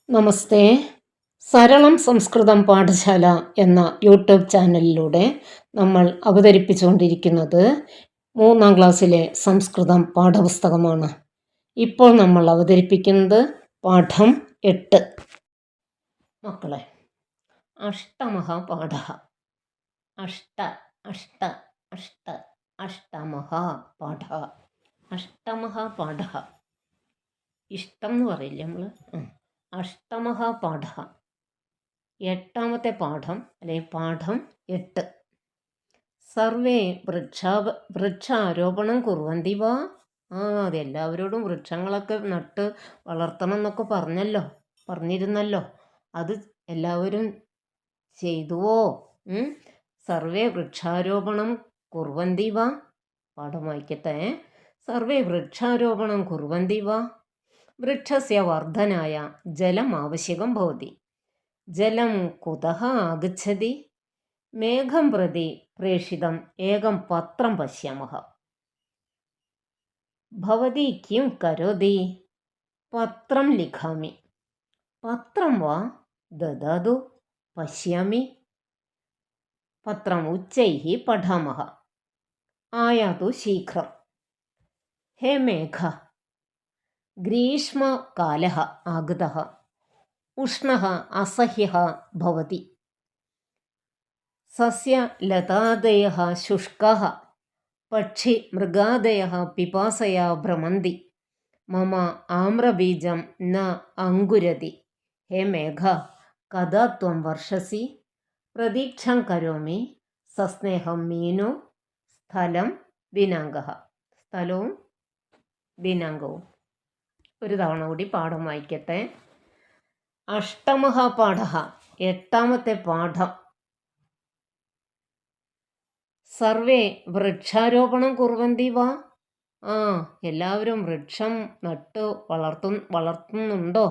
നമസ്തേ. സരളം സംസ്കൃതം പാഠശാല എന്ന യൂട്യൂബ് ചാനലിലൂടെ നമ്മൾ അവതരിപ്പിച്ചുകൊണ്ടിരിക്കുന്നത് 3-ാം ക്ലാസ്സിലെ സംസ്കൃതം പാഠപുസ്തകമാണ്. ഇപ്പോൾ നമ്മൾ അവതരിപ്പിക്കുന്നത് പാഠം 8. മക്കളെ, അഷ്ടമഃ പാഠഃ. അഷ്ട അഷ്ട അഷ്ട അഷ്ടമഃ പാഠഃ. അഷ്ടമഃ പാഠഃ. ഇഷ്ടം എന്ന് പറയില്ലേ നമ്മൾ. അഷ്ടമഃ പാഠഃ. 8ാമത്തെ പാഠം അല്ലെങ്കിൽ പാഠം 8. സർവേ വൃക്ഷാരോപണം കുർവന്തി വാ. അതെല്ലാവരോടും വൃക്ഷങ്ങളൊക്കെ നട്ട് വളർത്തണം എന്നൊക്കെ പറഞ്ഞിരുന്നല്ലോ. അത് എല്ലാവരും ചെയ്തുവോ? സർവേ വൃക്ഷാരോപണം കുർവന്തി വാ. പാഠം വായിക്കട്ടെ. സർവേ വൃക്ഷാരോപണം കുർവന്തി വാ. വൃക്ഷസ്യ വർദ്ധനായ ജലം ആവശ്യകം ഭവതി. ജലം കുതഃ ആഗച്ഛതി? മേഘം പ്രതി പ്രേഷിതം ഏകം പത്രം പശ്യാമഃ. ഭവതി കിം കരോതി? പത്രം ലിഖാമി. പത്രം വാ ദദാതു പശ്യാമി. പത്രം ഉച്ചൈഃ പഠാമഃ. ആയാതു ശീഘ്രം. ഹേ മേഘ, ഗ്രീഷ്മകാലഃ ആഗതഃ. ഉഷ്ണഃ അസഹ്യഃ ഭവതി. സസ്യലതാദയഃ ശുഷ്കാഃ. പക്ഷി മൃഗാദയഃ പിപാസയാ ഭ്രമന്തി. മമ ആമ്രബീജം ന അങ്കുരതി. ഹേ മേഘ, കഥാ ത്വം വർഷസി? പ്രതീക്ഷാം കരോമി. സസ്നേഹം മീനു. സ്ഥലം ദിനാങ്കഃ. സ്ഥലവും ദിനാങ്കവും. ഒരു തവണ കൂടി പാഠം വായിക്കട്ടെ. അഷ്ടമഃ പാഠഃ. 8ാമത്തെ പാഠം. സർവേ വൃക്ഷാരോപണം കുർവന്തി വാ. എല്ലാവരും വൃക്ഷം നട്ട് വളർത്തുന്നുണ്ടോ?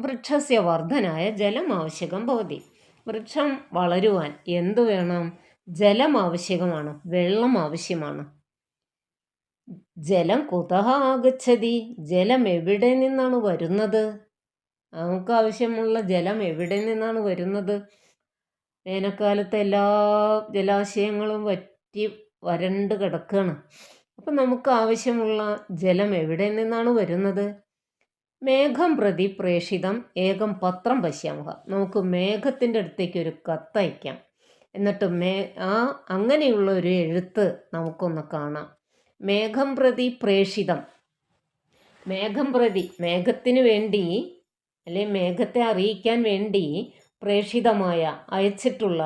വൃക്ഷസ്യ വർദ്ധനായ ജലം ആവശ്യകം ഭവതി. വൃക്ഷം വളരുവാൻ എന്തു വേണം? ജലം ആവശ്യകമാണ്, വെള്ളം ആവശ്യമാണ്. ജലം കുതഃ ആഗച്ഛതി? ജലം എവിടെ നിന്നാണ് വരുന്നത്? നമുക്ക് ആവശ്യമുള്ള ജലം എവിടെ നിന്നാണ് വരുന്നത്? വേനൽക്കാലത്ത് എല്ലാ ജലാശയങ്ങളും വറ്റി വരണ്ട് കിടക്കുകയാണ്. അപ്പം നമുക്ക് ആവശ്യമുള്ള ജലം എവിടെ നിന്നാണ് വരുന്നത്? മേഘം പ്രതി പ്രേഷിതം ഏകം പത്രം പശ്യാമഃ. നമുക്ക് മേഘത്തിൻ്റെ അടുത്തേക്ക് ഒരു കത്തയക്കാം. എന്നിട്ട് അങ്ങനെയുള്ള ഒരു എഴുത്ത് നമുക്കൊന്ന് കാണാം. മേഘം പ്രതി പ്രേഷിതം. മേഘം പ്രതി, മേഘത്തിന് വേണ്ടി അല്ലെങ്കിൽ മേഘത്തെ അറിയിക്കാൻ വേണ്ടി പ്രേഷിതമായ അയച്ചിട്ടുള്ള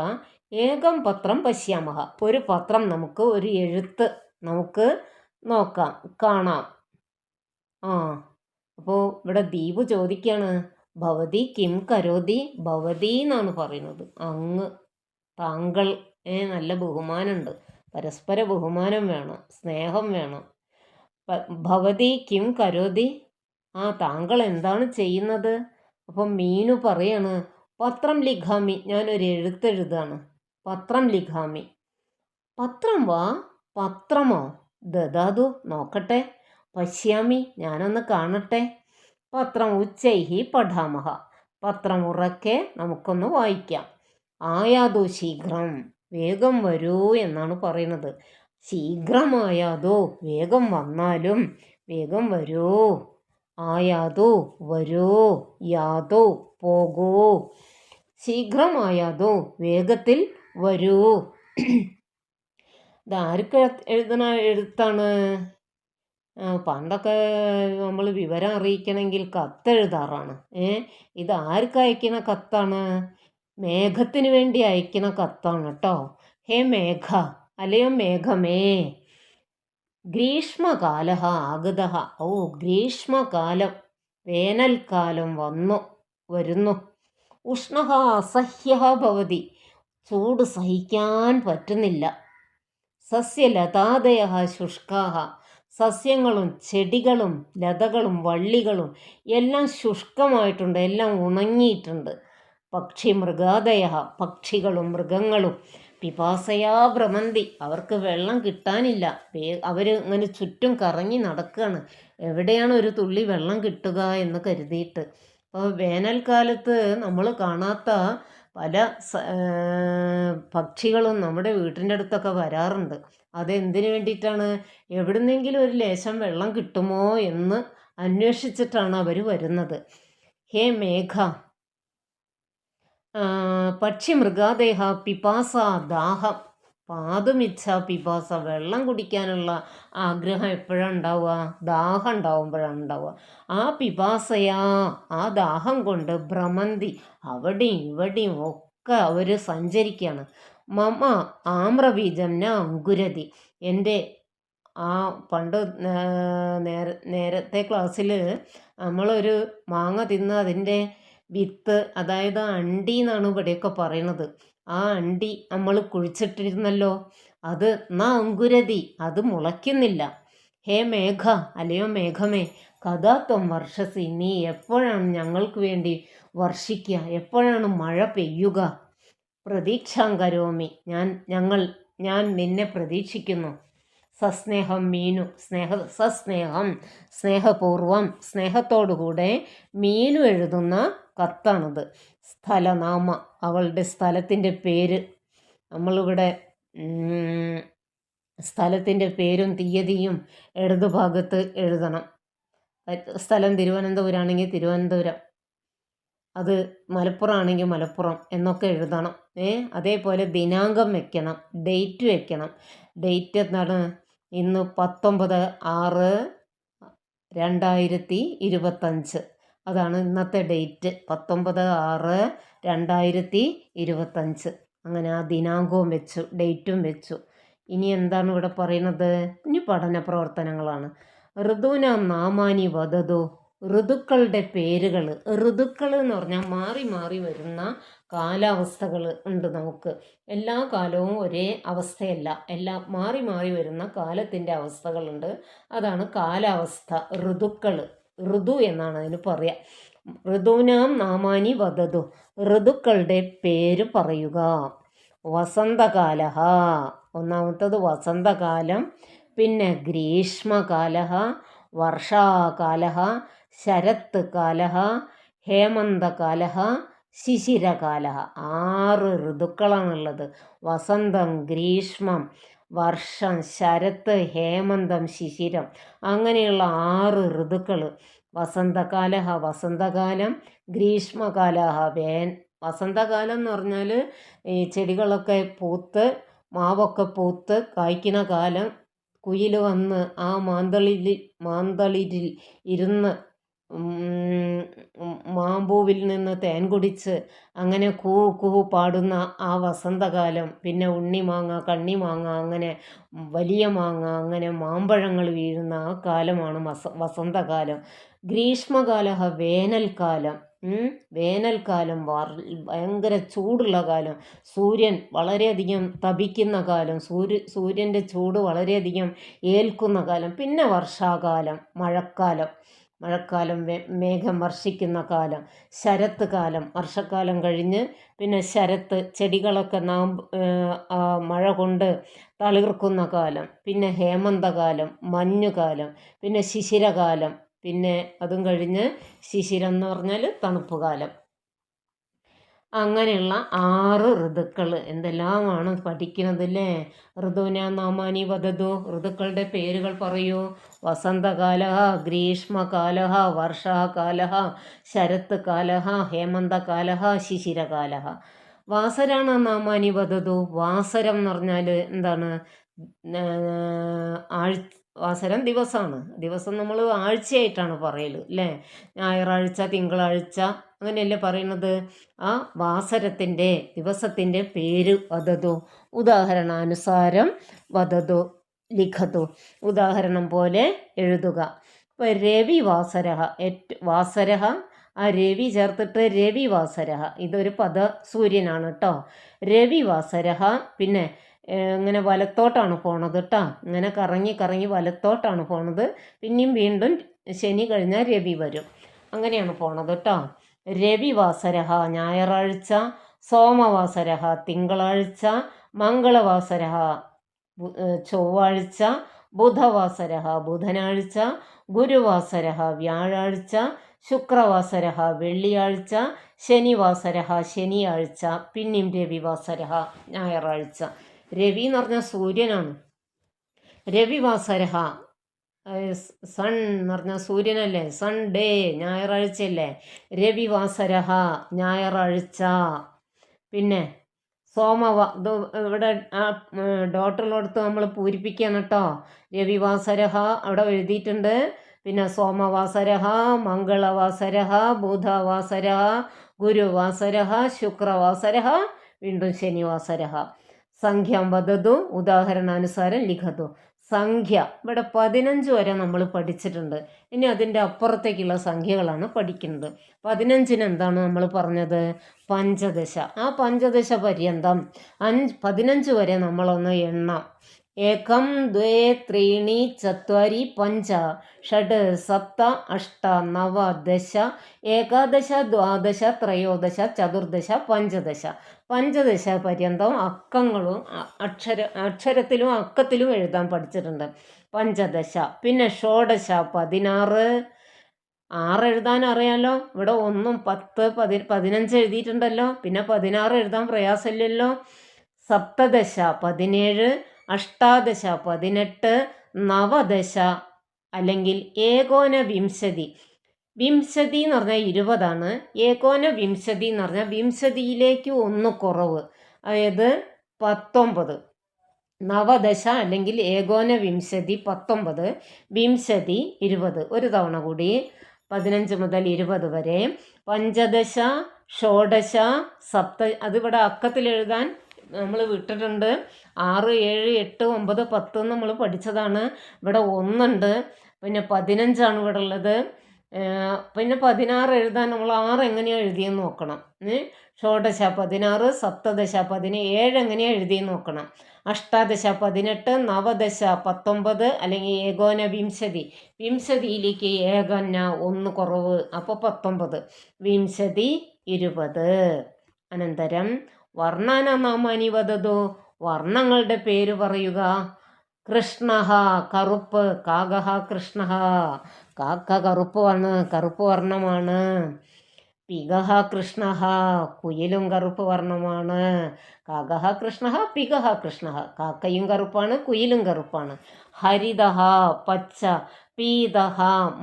ഏകം പത്രം പശ്യാമഹ. ഒരു പത്രം നമുക്ക്, ഒരു എഴുത്ത് നമുക്ക് നോക്കാം, കാണാം. അപ്പോൾ ഇവിടെ ദീപു ചോദിക്കുകയാണ്, ഭവതി കിം കരോതി? ഭവതി എന്നാണ് പറയുന്നത്. അങ്ങ്, താങ്കൾ. നല്ല ബഹുമാനമുണ്ട്. പരസ്പര ബഹുമാനം വേണം, സ്നേഹം വേണം. ഭവതി കിം കരോതി? താങ്കൾ എന്താണ് ചെയ്യുന്നത്? അപ്പം മീനു പറയാണ്, പത്രം ലിഖാമി. ഞാനൊരു എഴുത്തെഴുതാണ്. പത്രം ലിഖാമി. പത്രം വാ? പത്രമോ? ദദാതു, നോക്കട്ടെ. പശ്യാമി, ഞാനൊന്ന് കാണട്ടെ. പത്രം ഉച്ചൈഹി പഠാമഹ. പത്രം ഉറക്കെ നമുക്കൊന്ന് വായിക്കാം. ആയാതു ശീഘ്രം, വേഗം വരൂ എന്നാണ് പറയുന്നത്. ശീഘ്രമായാതോ, വേഗം വന്നാലും, വേഗം വരൂ. ആയാതോ, വരൂ. യാതോ, പോകൂ. ശീഘ്രമായാതോ, വേഗത്തിൽ വരൂ. ഇതാർക്ക് എഴുതുന്ന എഴുത്താണ്? പണ്ടൊക്കെ നമ്മൾ വിവരം അറിയിക്കണമെങ്കിൽ കത്തെഴുതാറാണ്. ഇത് ആർക്ക് അയക്കുന്ന കത്താണ്? മേഘത്തിന് വേണ്ടി അയക്കുന്ന കത്താണ് കേട്ടോ. ഹേ മേഘ, അല്ലയോ മേഘമേ, ഗ്രീഷ്മകാല ആഗത. ഗ്രീഷ്മകാലം, വേനൽക്കാലം വരുന്നു. ഉഷ്ണ അസഹ്യ ഭവതി, ചൂട് സഹിക്കാൻ പറ്റുന്നില്ല. സസ്യലതാദയ ശുഷ്കാഹ, സസ്യങ്ങളും ചെടികളും ലതകളും വള്ളികളും എല്ലാം ശുഷ്കമായിട്ടുണ്ട്, എല്ലാം ഉണങ്ങിയിട്ടുണ്ട്. പക്ഷി മൃഗാദയ, പക്ഷികളും മൃഗങ്ങളും പിപാസയാ ഭ്രമന്തി, അവർക്ക് വെള്ളം കിട്ടാനില്ല. അവർ ഇങ്ങനെ ചുറ്റും കറങ്ങി നടക്കുകയാണ്, എവിടെയാണ് ഒരു തുള്ളി വെള്ളം കിട്ടുക എന്ന് കരുതിയിട്ട്. അപ്പോൾ വേനൽക്കാലത്ത് നമ്മൾ കാണാത്ത പല പക്ഷികളും നമ്മുടെ വീട്ടിൻ്റെ അടുത്തൊക്കെ വരാറുണ്ട്. അതെന്തിനു വേണ്ടിയിട്ടാണ്? എവിടുന്നെങ്കിലും ഒരു ലേശം വെള്ളം കിട്ടുമോ എന്ന് അന്വേഷിച്ചിട്ടാണ് അവർ വരുന്നത്. ഹേ മേഘ, പക്ഷി മൃഗാദേഹ പിപാസ ദാഹം പാതുമിച്ഛ പിപാസ, വെള്ളം കുടിക്കാനുള്ള ആഗ്രഹം എപ്പോഴാണ് ഉണ്ടാവുക? ദാഹം ഉണ്ടാവുമ്പോഴാണ് ഉണ്ടാവുക. ആ പിപാസയാ, ആ ദാഹം കൊണ്ട് ഭ്രമന്തി, അവിടെയും ഇവിടെയും ഒക്കെ അവർ സഞ്ചരിക്കുകയാണ്. മമ ആമ്രബീജം ന അങ്കുരതി, എൻ്റെ ആ പണ്ട് നേരത്തെ ക്ലാസ്സിൽ നമ്മളൊരു മാങ്ങ തിന്ന് അതിൻ്റെ വിത്ത്, അതായത് അണ്ടി എന്നാണ് ഇവിടെയൊക്കെ പറയണത്. ആ അണ്ടി നമ്മൾ കുഴിച്ചിട്ടിരുന്നല്ലോ, അത് അങ്കുരതി, അത് മുളയ്ക്കുന്നില്ല. ഹേ മേഘ, അല്ലയോ മേഘമേ, കഥാത്വം വർഷസി, നീ എപ്പോഴാണ് ഞങ്ങൾക്ക് വേണ്ടി വർഷിക്കുക? എപ്പോഴാണ് മഴ പെയ്യുക? പ്രതീക്ഷാം കരോമി, ഞാൻ നിന്നെ പ്രതീക്ഷിക്കുന്നു. സസ്നേഹം മീനു, സസ്നേഹം, സ്നേഹപൂർവം, സ്നേഹത്തോടുകൂടെ മീനു എഴുതുന്ന കത്താണിത്. സ്ഥലനാമ, അവളുടെ സ്ഥലത്തിൻ്റെ പേര്. നമ്മളിവിടെ സ്ഥലത്തിൻ്റെ പേരും തീയതിയും ഇടതുഭാഗത്ത് എഴുതണം. സ്ഥലം തിരുവനന്തപുരമാണെങ്കിൽ തിരുവനന്തപുരം, അത് മലപ്പുറം ആണെങ്കിൽ മലപ്പുറം എന്നൊക്കെ എഴുതണം. അതേപോലെ ദിനാങ്കം വെക്കണം, ഡേറ്റ് വെക്കണം. ഡേറ്റ് എന്താണ്? ഇന്ന് 19/6/2025, അതാണ് ഇന്നത്തെ ഡേറ്റ്. 19/6/2025. അങ്ങനെ ആ ദിനാങ്കവും വെച്ചു, ഡേറ്റും വെച്ചു. ഇനി എന്താണ് ഇവിടെ പറയുന്നത്? ഇനി പഠന പ്രവർത്തനങ്ങളാണ്. ഋതുവിനാം നാമാനി വദതു, ഋതുക്കളുടെ പേരുകൾ. ഋതുക്കൾ എന്ന് പറഞ്ഞാൽ മാറി മാറി വരുന്ന കാലാവസ്ഥകൾ ഉണ്ട് നമുക്ക്. എല്ലാ കാലവും ഒരേ അവസ്ഥയല്ല, എല്ലാം മാറി മാറി വരുന്ന കാലത്തിൻ്റെ അവസ്ഥകളുണ്ട്. അതാണ് കാലാവസ്ഥ, ഋതുക്കൾ. ഋതു എന്നാണ് അതിന് പറയുക. ഋതുവിനാം നാമാനി വദതു, ഋതുക്കളുടെ പേര് പറയുക. വസന്തകാല, ഒന്നാമത്തത് വസന്തകാലം, പിന്നെ ഗ്രീഷ്മകാല, വർഷാകാല, ശരത് കാല, ഹേമന്തകാല, ശിശിരകാല. 6 ഋതുക്കളാണുള്ളത്. വസന്തം, ഗ്രീഷ്മം, വർഷം, ശരത്ത്, ഹേമന്തം, ശിശിരം, അങ്ങനെയുള്ള 6 ഋതുക്കൾ. വസന്തകാല, വസന്തകാലം, ഗ്രീഷ്മകാല, വസന്തകാലം എന്ന് പറഞ്ഞാൽ ഈ ചെടികളൊക്കെ പൂത്ത് മാവൊക്കെ പൂത്ത് കായ്ക്കുന്ന കാലം. കുയിൽ വന്ന് ആ മാന്തളിരിൽ ഇരുന്ന് മാമ്പൂവിൽ നിന്ന് തേൻ കുടിച്ച് അങ്ങനെ കൂഹു കൂഹു പാടുന്ന ആ വസന്തകാലം. പിന്നെ ഉണ്ണിമാങ്ങ, കണ്ണിമാങ്ങ, അങ്ങനെ വലിയ മാങ്ങ, അങ്ങനെ മാമ്പഴങ്ങൾ വീഴുന്ന ആ കാലമാണ് വസന്തകാലം. ഗ്രീഷ്മകാല, വേനൽക്കാലം. വേനൽക്കാലം ഭയങ്കര ചൂടുള്ള കാലം, സൂര്യൻ വളരെയധികം തപിക്കുന്ന കാലം, സൂര്യൻ്റെ ചൂട് വളരെയധികം ഏൽക്കുന്ന കാലം. പിന്നെ വർഷാകാലം, മഴക്കാലം, മേഘം വർഷിക്കുന്ന കാലം. ശരത്ത് കാലം, വർഷക്കാലം കഴിഞ്ഞ് പിന്നെ ശരത്ത്, ചെടികളൊക്കെ മഴ കൊണ്ട് തളിർക്കുന്ന കാലം. പിന്നെ ഹേമന്തകാലം, മഞ്ഞുകാലം. പിന്നെ ശിശിരകാലം, പിന്നെ അതും കഴിഞ്ഞ് ശിശിരം എന്ന് പറഞ്ഞാൽ തണുപ്പ് കാലം. അങ്ങനെയുള്ള 6 ഋതുക്കൾ. എന്തെല്ലാമാണ് പഠിക്കുന്നത് അല്ലേ? ഋതുവിനാ നാമാനി വദതു, ഋതുക്കളുടെ പേരുകൾ പറയൂ. വസന്തകാല, ഗ്രീഷ്മകാല, വർഷാകാല, ശരത് കാല, ഹേമന്തകാല, ശിശിരകാല. വാസരാണ നാമാനി വദതു, വാസരം എന്ന് പറഞ്ഞാൽ എന്താണ്? വാസരം ദിവസമാണ്. ദിവസം നമ്മൾ ആഴ്ചയായിട്ടാണ് പറയൽ അല്ലേ? ഞായറാഴ്ച, തിങ്കളാഴ്ച, അങ്ങനെയല്ലേ പറയുന്നത്? ആ വാസരത്തിൻ്റെ ദിവസത്തിൻ്റെ പേര് വദതു, ഉദാഹരണാനുസാരം വദതു, ലിഖതു, ഉദാഹരണം പോലെ എഴുതുക. ഇപ്പോൾ രവി വാസരഹ, വാസരഹ, ആ രവി ചേർത്തിട്ട് രവി വാസരഹ, ഇതൊരു സൂര്യനാണ് കേട്ടോ. രവി വാസരഹ. പിന്നെ ഇങ്ങനെ വലത്തോട്ടാണ് പോണത് കേട്ടോ. ഇങ്ങനെ കറങ്ങി കറങ്ങി വലത്തോട്ടാണ് പോണത്. പിന്നെയും വീണ്ടും ശനി കഴിഞ്ഞാൽ രവി വരും. അങ്ങനെയാണ് പോണത് കേട്ടോ. രവിവാസരഹ ഞായറാഴ്ച, സോമവാസരഹ തിങ്കളാഴ്ച, മംഗളവാസരഹ ചൊവ്വാഴ്ച, ബുധവാസരഹ ബുധനാഴ്ച, ഗുരുവാസരഹ വ്യാഴാഴ്ച, ശുക്രവാസര വെള്ളിയാഴ്ച, ശനിവാസര ശനിയാഴ്ച, പിന്നെയും രവിവാസര ഞായറാഴ്ച. രവി എന്ന് പറഞ്ഞാൽ സൂര്യനാണ്. രവിവാസര സൺ എന്ന് പറഞ്ഞാൽ സൂര്യനല്ലേ, സൺഡേ ഞായറാഴ്ചയല്ലേ, രവിവാസര ഞായറാഴ്ച. പിന്നെ ഇത് ഇവിടെ ഡോട്ടറുള്ളടുത്ത് നമ്മൾ പൂരിപ്പിക്കുകയാണ് കേട്ടോ. രവിവാസരഹ അവിടെ എഴുതിയിട്ടുണ്ട്. പിന്നെ സോമവാസരഹ, മംഗളവാസരഹ, ബുധവാസരഹ, ഗുരുവാസരഹ, ശുക്രവാസരഹ, വീണ്ടും ശനിവാസരഹ. സംഖ്യം വദതു ഉദാഹരണാനുസാരം ലിഖതു. സംഖ്യ ഇവിടെ 15 വരെ നമ്മൾ പഠിച്ചിട്ടുണ്ട്. ഇനി അതിൻ്റെ അപ്പുറത്തേക്കുള്ള സംഖ്യകളാണ് പഠിക്കുന്നത്. 15-ന് എന്താണ് നമ്മൾ പറഞ്ഞത്? പഞ്ചദശ. ആ പഞ്ചദശ പര്യന്തം 15 വരെ നമ്മളൊന്ന് എണ്ണാം. ഏകം ദ്വേ ത്രീണി ചത്വാരി പഞ്ച ഷഡ് സപ്ത അഷ്ട നവ ദശ ഏകാദശ ദ്വാദശ ത്രയോദശ ചതുർദശ പഞ്ചദശ. പഞ്ചദശ പര്യന്തം അക്കങ്ങളും അക്ഷരത്തിലും അക്കത്തിലും എഴുതാൻ പഠിച്ചിട്ടുണ്ട്. പഞ്ചദശ. പിന്നെ ഷോഡശ 16. 6 എഴുതാൻ അറിയാലോ. ഇവിടെ 1, 10, 15 എഴുതിയിട്ടുണ്ടല്ലോ. പിന്നെ 16 എഴുതാൻ പ്രയാസമില്ലല്ലോ. സപ്തദശ 17, അഷ്ടാദശ 18, നവദശ അല്ലെങ്കിൽ ഏകോന വിംശതി. വിംശതി എന്ന് പറഞ്ഞാൽ 20ആണ്. ഏകോന വിംശതി എന്ന് പറഞ്ഞാൽ വിംശതിയിലേക്ക് 1 കുറവ്, അതായത് 19. നവദശ അല്ലെങ്കിൽ ഏകോന വിംശതി 19, വിംശതി 20. ഒരു തവണ കൂടി 15 മുതൽ 20 വരെ. പഞ്ചദശ, ഷോഡശ, സപ്ത. അതിവിടെ അക്കത്തിൽ എഴുതാൻ നമ്മൾ വിട്ടിട്ടുണ്ട്. 6, 7, 8, 9, 10 നമ്മൾ പഠിച്ചതാണ്. ഇവിടെ 1 ഉണ്ട്. പിന്നെ 15 ഇവിടെ ഉള്ളത്. പിന്നെ 16 എഴുതാൻ നമ്മൾ 6 എങ്ങനെയാണ് എഴുതിയെന്ന് നോക്കണം. ഷോഡശ 16, സപ്തദശ 17 എങ്ങനെയാണ് എഴുതിയെന്ന് നോക്കണം. അഷ്ടാദശ 18, നവദശ 19 അല്ലെങ്കിൽ ഏകോന വിംശതി. വിംശതിയിലേക്ക് ഏകന 1 കുറവ്, അപ്പോൾ 19. വിംശതി 20. അനന്തരം വർണ്ണനാമാനി വദതു. വർണ്ണങ്ങളുടെ പേര് പറയുക. കൃഷ്ണ കറുപ്പ്, കാകഹ കൃഷ്ണ. കാക്ക കറുപ്പ് വർണ്ണമാണ്. പികഹ കൃഷ്ണ, കുയിലും കറുപ്പ് വർണ്ണമാണ്. കാകഹ കൃഷ്ണ, പികഹ കൃഷ്ണ. കാക്കയും കറുപ്പാണ്, കുയിലും കറുപ്പാണ്. ഹരിതഹ പച്ച, പീതഹ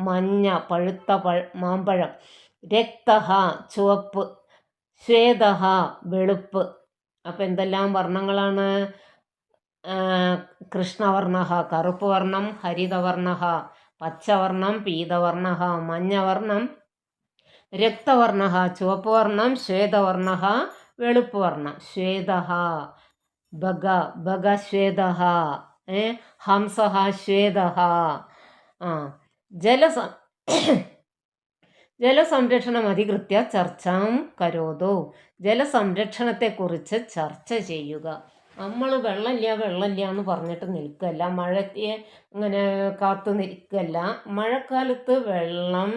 മഞ്ഞ പഴുത്ത മാമ്പഴം, രക്തഹ ചുവപ്പ്, ശ്വേതഹ വെളുപ്പ്. അപ്പം എന്തെല്ലാം വർണ്ണങ്ങളാണ്? കൃഷ്ണവർണ്ണ കറുപ്പ് വർണ്ണം, ഹരിതവർണ്ണ പച്ചവർണ്ണം, പീതവർണ്ണ മഞ്ഞവർണ്ണം, രക്തവർണ്ണ ചുവപ്പ് വർണ്ണം, ശ്വേതവർണ്ണ വെളുപ്പ് വർണ്ണം. ശ്വേത ബഗ ശ്വേത, ഹംസ ശ്വേത. ജലസംരക്ഷണം അധികൃത്യ ചർച്ചാം കരോതോ. ജലസംരക്ഷണത്തെക്കുറിച്ച് ചർച്ച ചെയ്യുക. നമ്മൾ വെള്ളമില്ല എന്ന് പറഞ്ഞിട്ട് നിൽക്കല്ല, മഴയെ ഇങ്ങനെ കാത്തു നിൽക്കല്ല. മഴക്കാലത്ത് വെള്ളം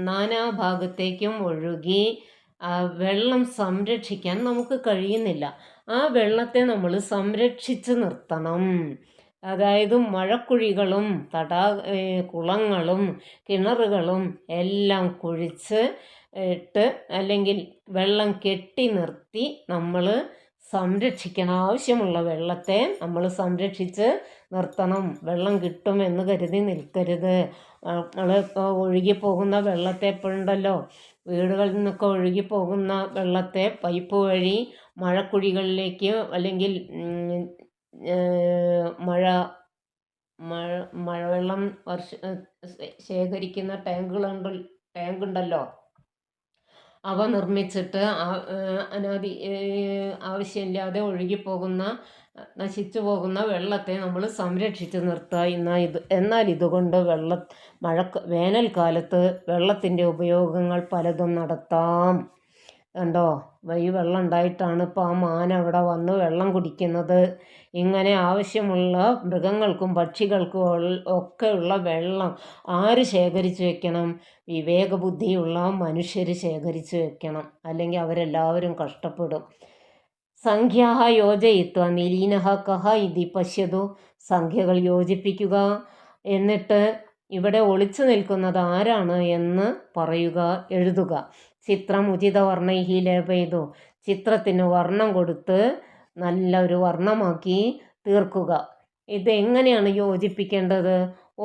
നാനാഭാഗത്തേക്കും ഒഴുകി വെള്ളം സംരക്ഷിക്കാൻ നമുക്ക് കഴിയുന്നില്ല. ആ വെള്ളത്തെ നമ്മൾ സംരക്ഷിച്ച് നിർത്തണം. അതായത് മഴക്കുഴികളും കുളങ്ങളും കിണറുകളും എല്ലാം കുഴിച്ച് ഇട്ട് അല്ലെങ്കിൽ വെള്ളം കെട്ടി നിർത്തി നമ്മൾ സംരക്ഷിക്കണം. ആവശ്യമുള്ള വെള്ളത്തെ നമ്മൾ സംരക്ഷിച്ച് നിർത്തണം. വെള്ളം കിട്ടുമെന്ന് കരുതി നിൽക്കരുത്. നമ്മളിപ്പോൾ ഒഴുകിപ്പോകുന്ന വെള്ളത്തെ എപ്പോഴുണ്ടല്ലോ, വീടുകളിൽ നിന്നൊക്കെ ഒഴുകിപ്പോകുന്ന വെള്ളത്തെ പൈപ്പ് വഴി മഴക്കുഴികളിലേക്ക് അല്ലെങ്കിൽ മഴവെള്ളം ശേഖരിക്കുന്ന ടാങ്കുണ്ടല്ലോ, അവ നിർമ്മിച്ചിട്ട് ആവശ്യമില്ലാതെ ഒഴുകിപ്പോകുന്ന നശിച്ചു പോകുന്ന വെള്ളത്തെ നമ്മൾ സംരക്ഷിച്ച് നിർത്തുക. എന്നാൽ ഇതുകൊണ്ട് വേനൽക്കാലത്ത് വെള്ളത്തിൻ്റെ ഉപയോഗങ്ങൾ പലതും നടത്താം. കണ്ടോ, ഈ വെള്ളം ഉണ്ടായിട്ടാണ് ഇപ്പോൾ ആ മാന അവിടെ വന്ന് വെള്ളം കുടിക്കുന്നത്. ഇങ്ങനെ ആവശ്യമുള്ള മൃഗങ്ങൾക്കും പക്ഷികൾക്കും ഒക്കെയുള്ള വെള്ളം ആര് ശേഖരിച്ചു വെക്കണം? വിവേകബുദ്ധിയുള്ള മനുഷ്യർ ശേഖരിച്ചു വെക്കണം, അല്ലെങ്കിൽ അവരെല്ലാവരും കഷ്ടപ്പെടും. സംഖ്യാഹ യോജയിത്വ നിലീനഹ കഹ ഇതി പശ്യതു. സംഖ്യകൾ യോജിപ്പിക്കുക, എന്നിട്ട് ഇവിടെ ഒളിച്ചു നിൽക്കുന്നത് ആരാണ് എന്ന് പറയുക, എഴുതുക. ചിത്രം ഉചിത വർണ്ണൈഹി ലേപയിതു. ചിത്രത്തിന് വർണ്ണം കൊടുത്ത് നല്ല ഒരു വർണ്ണമാക്കി തീർക്കുക. ഇതെങ്ങനെയാണ് യോജിപ്പിക്കേണ്ടത്?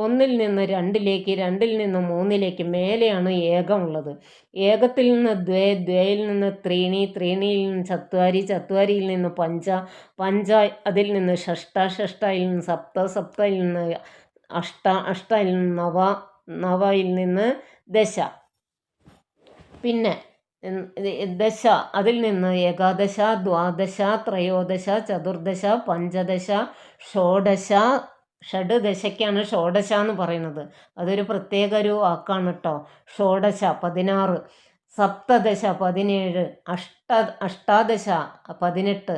1-ൽ നിന്ന് 2-ലേക്ക്, 2-ൽ നിന്ന് 3-ലേക്ക്, മേലെയാണ് ഏകമുള്ളത്. ഏകത്തിൽ നിന്ന് ദ്വേ, ദ്വയിൽ നിന്ന് ത്രീണി, ത്രീണിയിൽ നിന്ന് ചത്വാരി, ചത്വാരിയിൽ നിന്ന് പഞ്ച, പഞ്ച അതിൽ നിന്ന് ഷഷ്ട, ഷഷ്ടയിൽ നിന്ന് സപ്ത, സപ്തയിൽ നിന്ന് അഷ്ട, അഷ്ടയിൽ നിന്ന് നവ, നവയിൽ നിന്ന് ദശ. പിന്നെ ദശ അതിൽ നിന്ന് ഏകാദശ, ദ്വാദശ, ത്രയോദശ, ചതുർദശ, പഞ്ചദശ, ഷോഡശ. ഷഡ്ദശയ്ക്കാണ് ഷോഡശ എന്ന് പറയുന്നത്. അതൊരു പ്രത്യേക ഒരു വാക്കാണ് കേട്ടോ. ഷോഡശ 16, സപ്തദശ 17, അഷ്ടാദശ 18,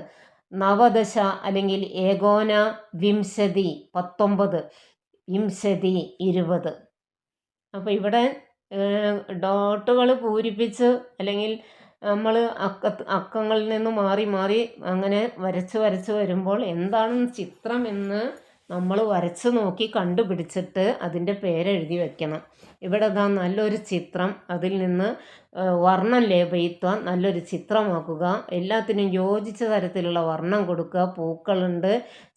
നവദശ അല്ലെങ്കിൽ ഏകോന വിംശതി 19, വിംശതി 20. അപ്പോൾ ഇവിടെ ഡോട്ടുകൾ പൂരിപ്പിച്ച് അല്ലെങ്കിൽ നമ്മൾ അക്കങ്ങളിൽ നിന്ന് മാറി മാറി അങ്ങനെ വരച്ച് വരുമ്പോൾ എന്താണ് ചിത്രം എന്ന് നമ്മൾ വരച്ച് നോക്കി കണ്ടുപിടിച്ചിട്ട് അതിൻ്റെ പേരെഴുതി വെക്കണം. ഇവിടെ ഇതാ നല്ലൊരു ചിത്രം, അതിൽ നിന്ന് വർണ്ണം ലേപയിത്വ, നല്ലൊരു ചിത്രമാക്കുക. എല്ലാത്തിനും യോജിച്ച തരത്തിലുള്ള വർണ്ണം കൊടുക്കുക. പൂക്കളുണ്ട്,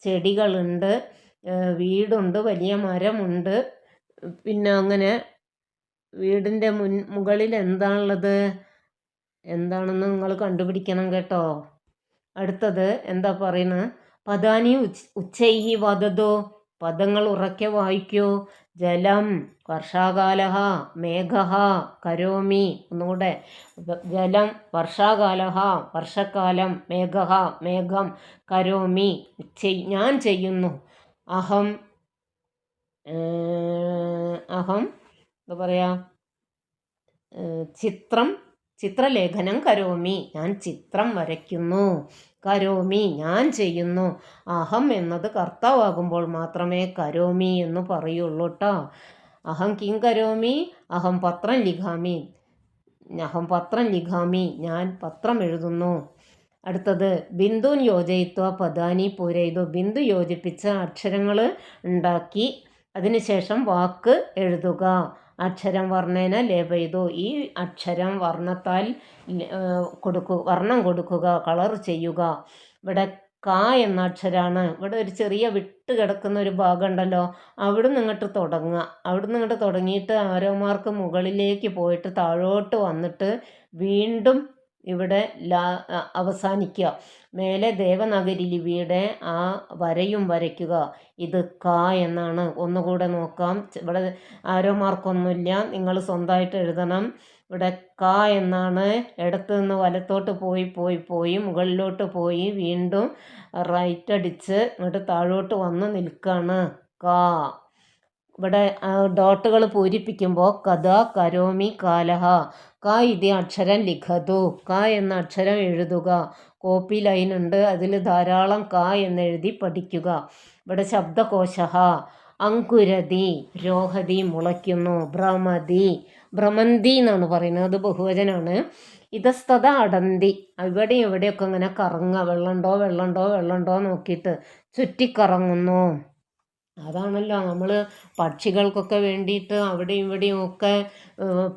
ചെടികളുണ്ട്, വീടുണ്ട്, വലിയ മരമുണ്ട്. പിന്നെ അങ്ങനെ വീടിൻ്റെ മുകളിൽ എന്താണുള്ളത് എന്താണെന്ന് നിങ്ങൾ കണ്ടുപിടിക്കണം കേട്ടോ. അടുത്തത് എന്താ പറയുന്നത്? പദാനി ഉച്ചൈഹി വദതോ. പദങ്ങൾ ഉറക്കെ വായിക്കൂ. ജലം, വർഷാകാലഃ, മേഘഃ, കരോമി. ഒന്നുകൂടെ. ജലം, വർഷാകാലഃ, വർഷക്കാലം, മേഘഃ, മേഘം, കരോമി, ഞാൻ ചെയ്യുന്നു. അഹം എന്താ പറയുക, ചിത്രലേഖനം കരോമി, ഞാൻ ചിത്രം വരയ്ക്കുന്നു. കരോമി, ഞാൻ ചെയ്യുന്നു. അഹം എന്നത് കർത്താവാകുമ്പോൾ മാത്രമേ കരോമി എന്ന് പറയുള്ളൂ കേട്ടോ. അഹം കിം കരോമി, അഹം പത്രം ലിഖാമി, അഹം പത്രം ലിഖാമി, ഞാൻ പത്രം എഴുതുന്നു. അടുത്തത് ബിന്ദുൻ യോജയിത്വ പദാനി പൂരയിതു. ബിന്ദു യോജിപ്പിച്ച അക്ഷരങ്ങൾ ഉണ്ടാക്കി അതിനുശേഷം വാക്ക് എഴുതുക. അക്ഷരം വർണ്ണേന ലേപയിതു. ഈ അക്ഷരം വർണ്ണത്താൽ വർണ്ണം കൊടുക്കുക, കളർ ചെയ്യുക. ഇവിടെ ക എന്ന അക്ഷരമാണ്. ഇവിടെ ഒരു ചെറിയ വിട്ട് കിടക്കുന്ന ഒരു ഭാഗം ഉണ്ടല്ലോ, അവിടുന്ന് ഇങ്ങോട്ട് തുടങ്ങുക. അവിടുന്ന് ഇങ്ങോട്ട് തുടങ്ങിയിട്ട് ആരോമാർക്ക് മുകളിലേക്ക് പോയിട്ട് താഴോട്ട് വന്നിട്ട് വീണ്ടും ഇവിടെ അവസാനിക്കുക. മേലെ ദേവനാഗരി ലിപിയുടെ ആ വരയും വരയ്ക്കുക. ഇത് ക എന്നാണ്. ഒന്നുകൂടെ നോക്കാം. ഇവിടെ ആരോ മാർക്കൊന്നുമില്ല, നിങ്ങൾ സ്വന്തമായിട്ട് എഴുതണം. ഇവിടെ ക എന്നാണ്. ഇടത്ത് നിന്ന് വലത്തോട്ട് പോയി മുകളിലോട്ട് പോയി വീണ്ടും റൈറ്റ് അടിച്ച് ഇങ്ങോട്ട് താഴോട്ട് വന്ന് നിൽക്കുകയാണ് ക. ഇവിടെ ഡോട്ടുകൾ പൂരിപ്പിക്കുമ്പോൾ കഥ, കരോമി, കാലഹ. ക ഇതി അക്ഷരം ലിഖതു. ക എന്ന അക്ഷരം എഴുതുക. കോപ്പി ലൈൻ ഉണ്ട്, അതിൽ ധാരാളം ക എന്നെഴുതി പഠിക്കുക. ഇവിടെ ശബ്ദകോശ. അങ്കുരതി, രോഹതി, മുളയ്ക്കുന്നു. ഭ്രമതി, ഭ്രമന്തി എന്നാണ് പറയുന്നത്, അത് ബഹുവചനാണ്. ഇതസ്തത അടന്തി, ഇവിടെയും ഇവിടെയൊക്കെ ഇങ്ങനെ കറങ്ങുക. വെള്ളമുണ്ടോ നോക്കിയിട്ട് ചുറ്റിക്കറങ്ങുന്നു. അതാണല്ലോ നമ്മൾ പക്ഷികൾക്കൊക്കെ വേണ്ടിയിട്ട് അവിടെയും ഇവിടെയും ഒക്കെ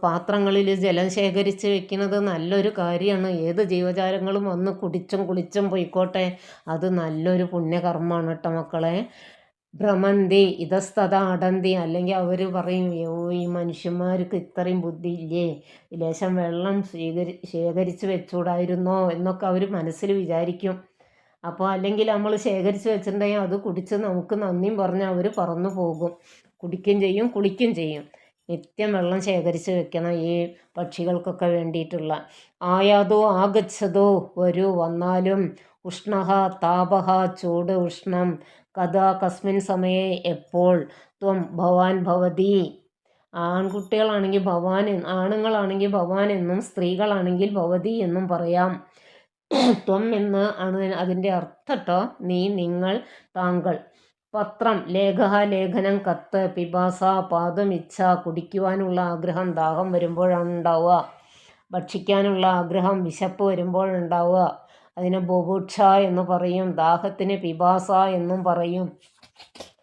പാത്രങ്ങളിൽ ജലം ശേഖരിച്ച് വെക്കുന്നത് നല്ലൊരു കാര്യമാണ്. ഏത് ജീവജാലങ്ങളും വന്ന് കുളിച്ചും പോയിക്കോട്ടെ, അത് നല്ലൊരു പുണ്യകർമ്മമാണ് കേട്ടോ മക്കളെ. ഭ്രമന്തി ഇതസ്തത അടന്തി. അല്ലെങ്കിൽ അവർ പറയും, ഈ മനുഷ്യന്മാർക്ക് ഇത്രയും ബുദ്ധി ഇല്ലേ, ലേശം വെള്ളം ശേഖരിച്ച് വെച്ചുകൂടായിരുന്നോ എന്നൊക്കെ അവർ മനസ്സിൽ വിചാരിക്കും. അപ്പോൾ അല്ലെങ്കിൽ നമ്മൾ ശേഖരിച്ച് വെച്ചിട്ടുണ്ടെങ്കിൽ അത് കുടിച്ച് നമുക്ക് നന്ദിയും പറഞ്ഞ് അവർ പറന്നു പോകും. കുടിക്കുകയും ചെയ്യും, കുളിക്കുകയും ചെയ്യും. നിത്യം വെള്ളം ശേഖരിച്ച് വെക്കണം ഈ പക്ഷികൾക്കൊക്കെ വേണ്ടിയിട്ടുള്ള. ആയാതോ ആഗച്ഛതോ, വരൂ വന്നാലും. ഉഷ്ണഹ താപഹ, ചൂട്, ഉഷ്ണം. കഥ കസ്മിൻ സമയെ, എപ്പോൾ. ത്വം ഭവാൻ ഭവതി. ആൺകുട്ടികളാണെങ്കിൽ ഭവാൻ, ആണുങ്ങളാണെങ്കിൽ ഭവാൻ എന്നും സ്ത്രീകളാണെങ്കിൽ ഭവതി എന്നും പറയാം. ത്വം എന്ന് ആണ് അതിൻ്റെ അർത്ഥം കേട്ടോ. നീ, നിങ്ങൾ, താങ്കൾ. പത്രം, ലേഖ, ലേഖനം, കത്ത്. പിപാസ, പാദം, ഇച്ഛ, കുടിക്കുവാനുള്ള ആഗ്രഹം ദാഹം വരുമ്പോഴാണ് ഉണ്ടാവുക. ഭക്ഷിക്കാനുള്ള ആഗ്രഹം വിശപ്പ് വരുമ്പോഴുണ്ടാവുക. അതിന് ബൊബുക്ഷ എന്ന് പറയും. ദാഹത്തിന് പിപാസ എന്നും പറയും.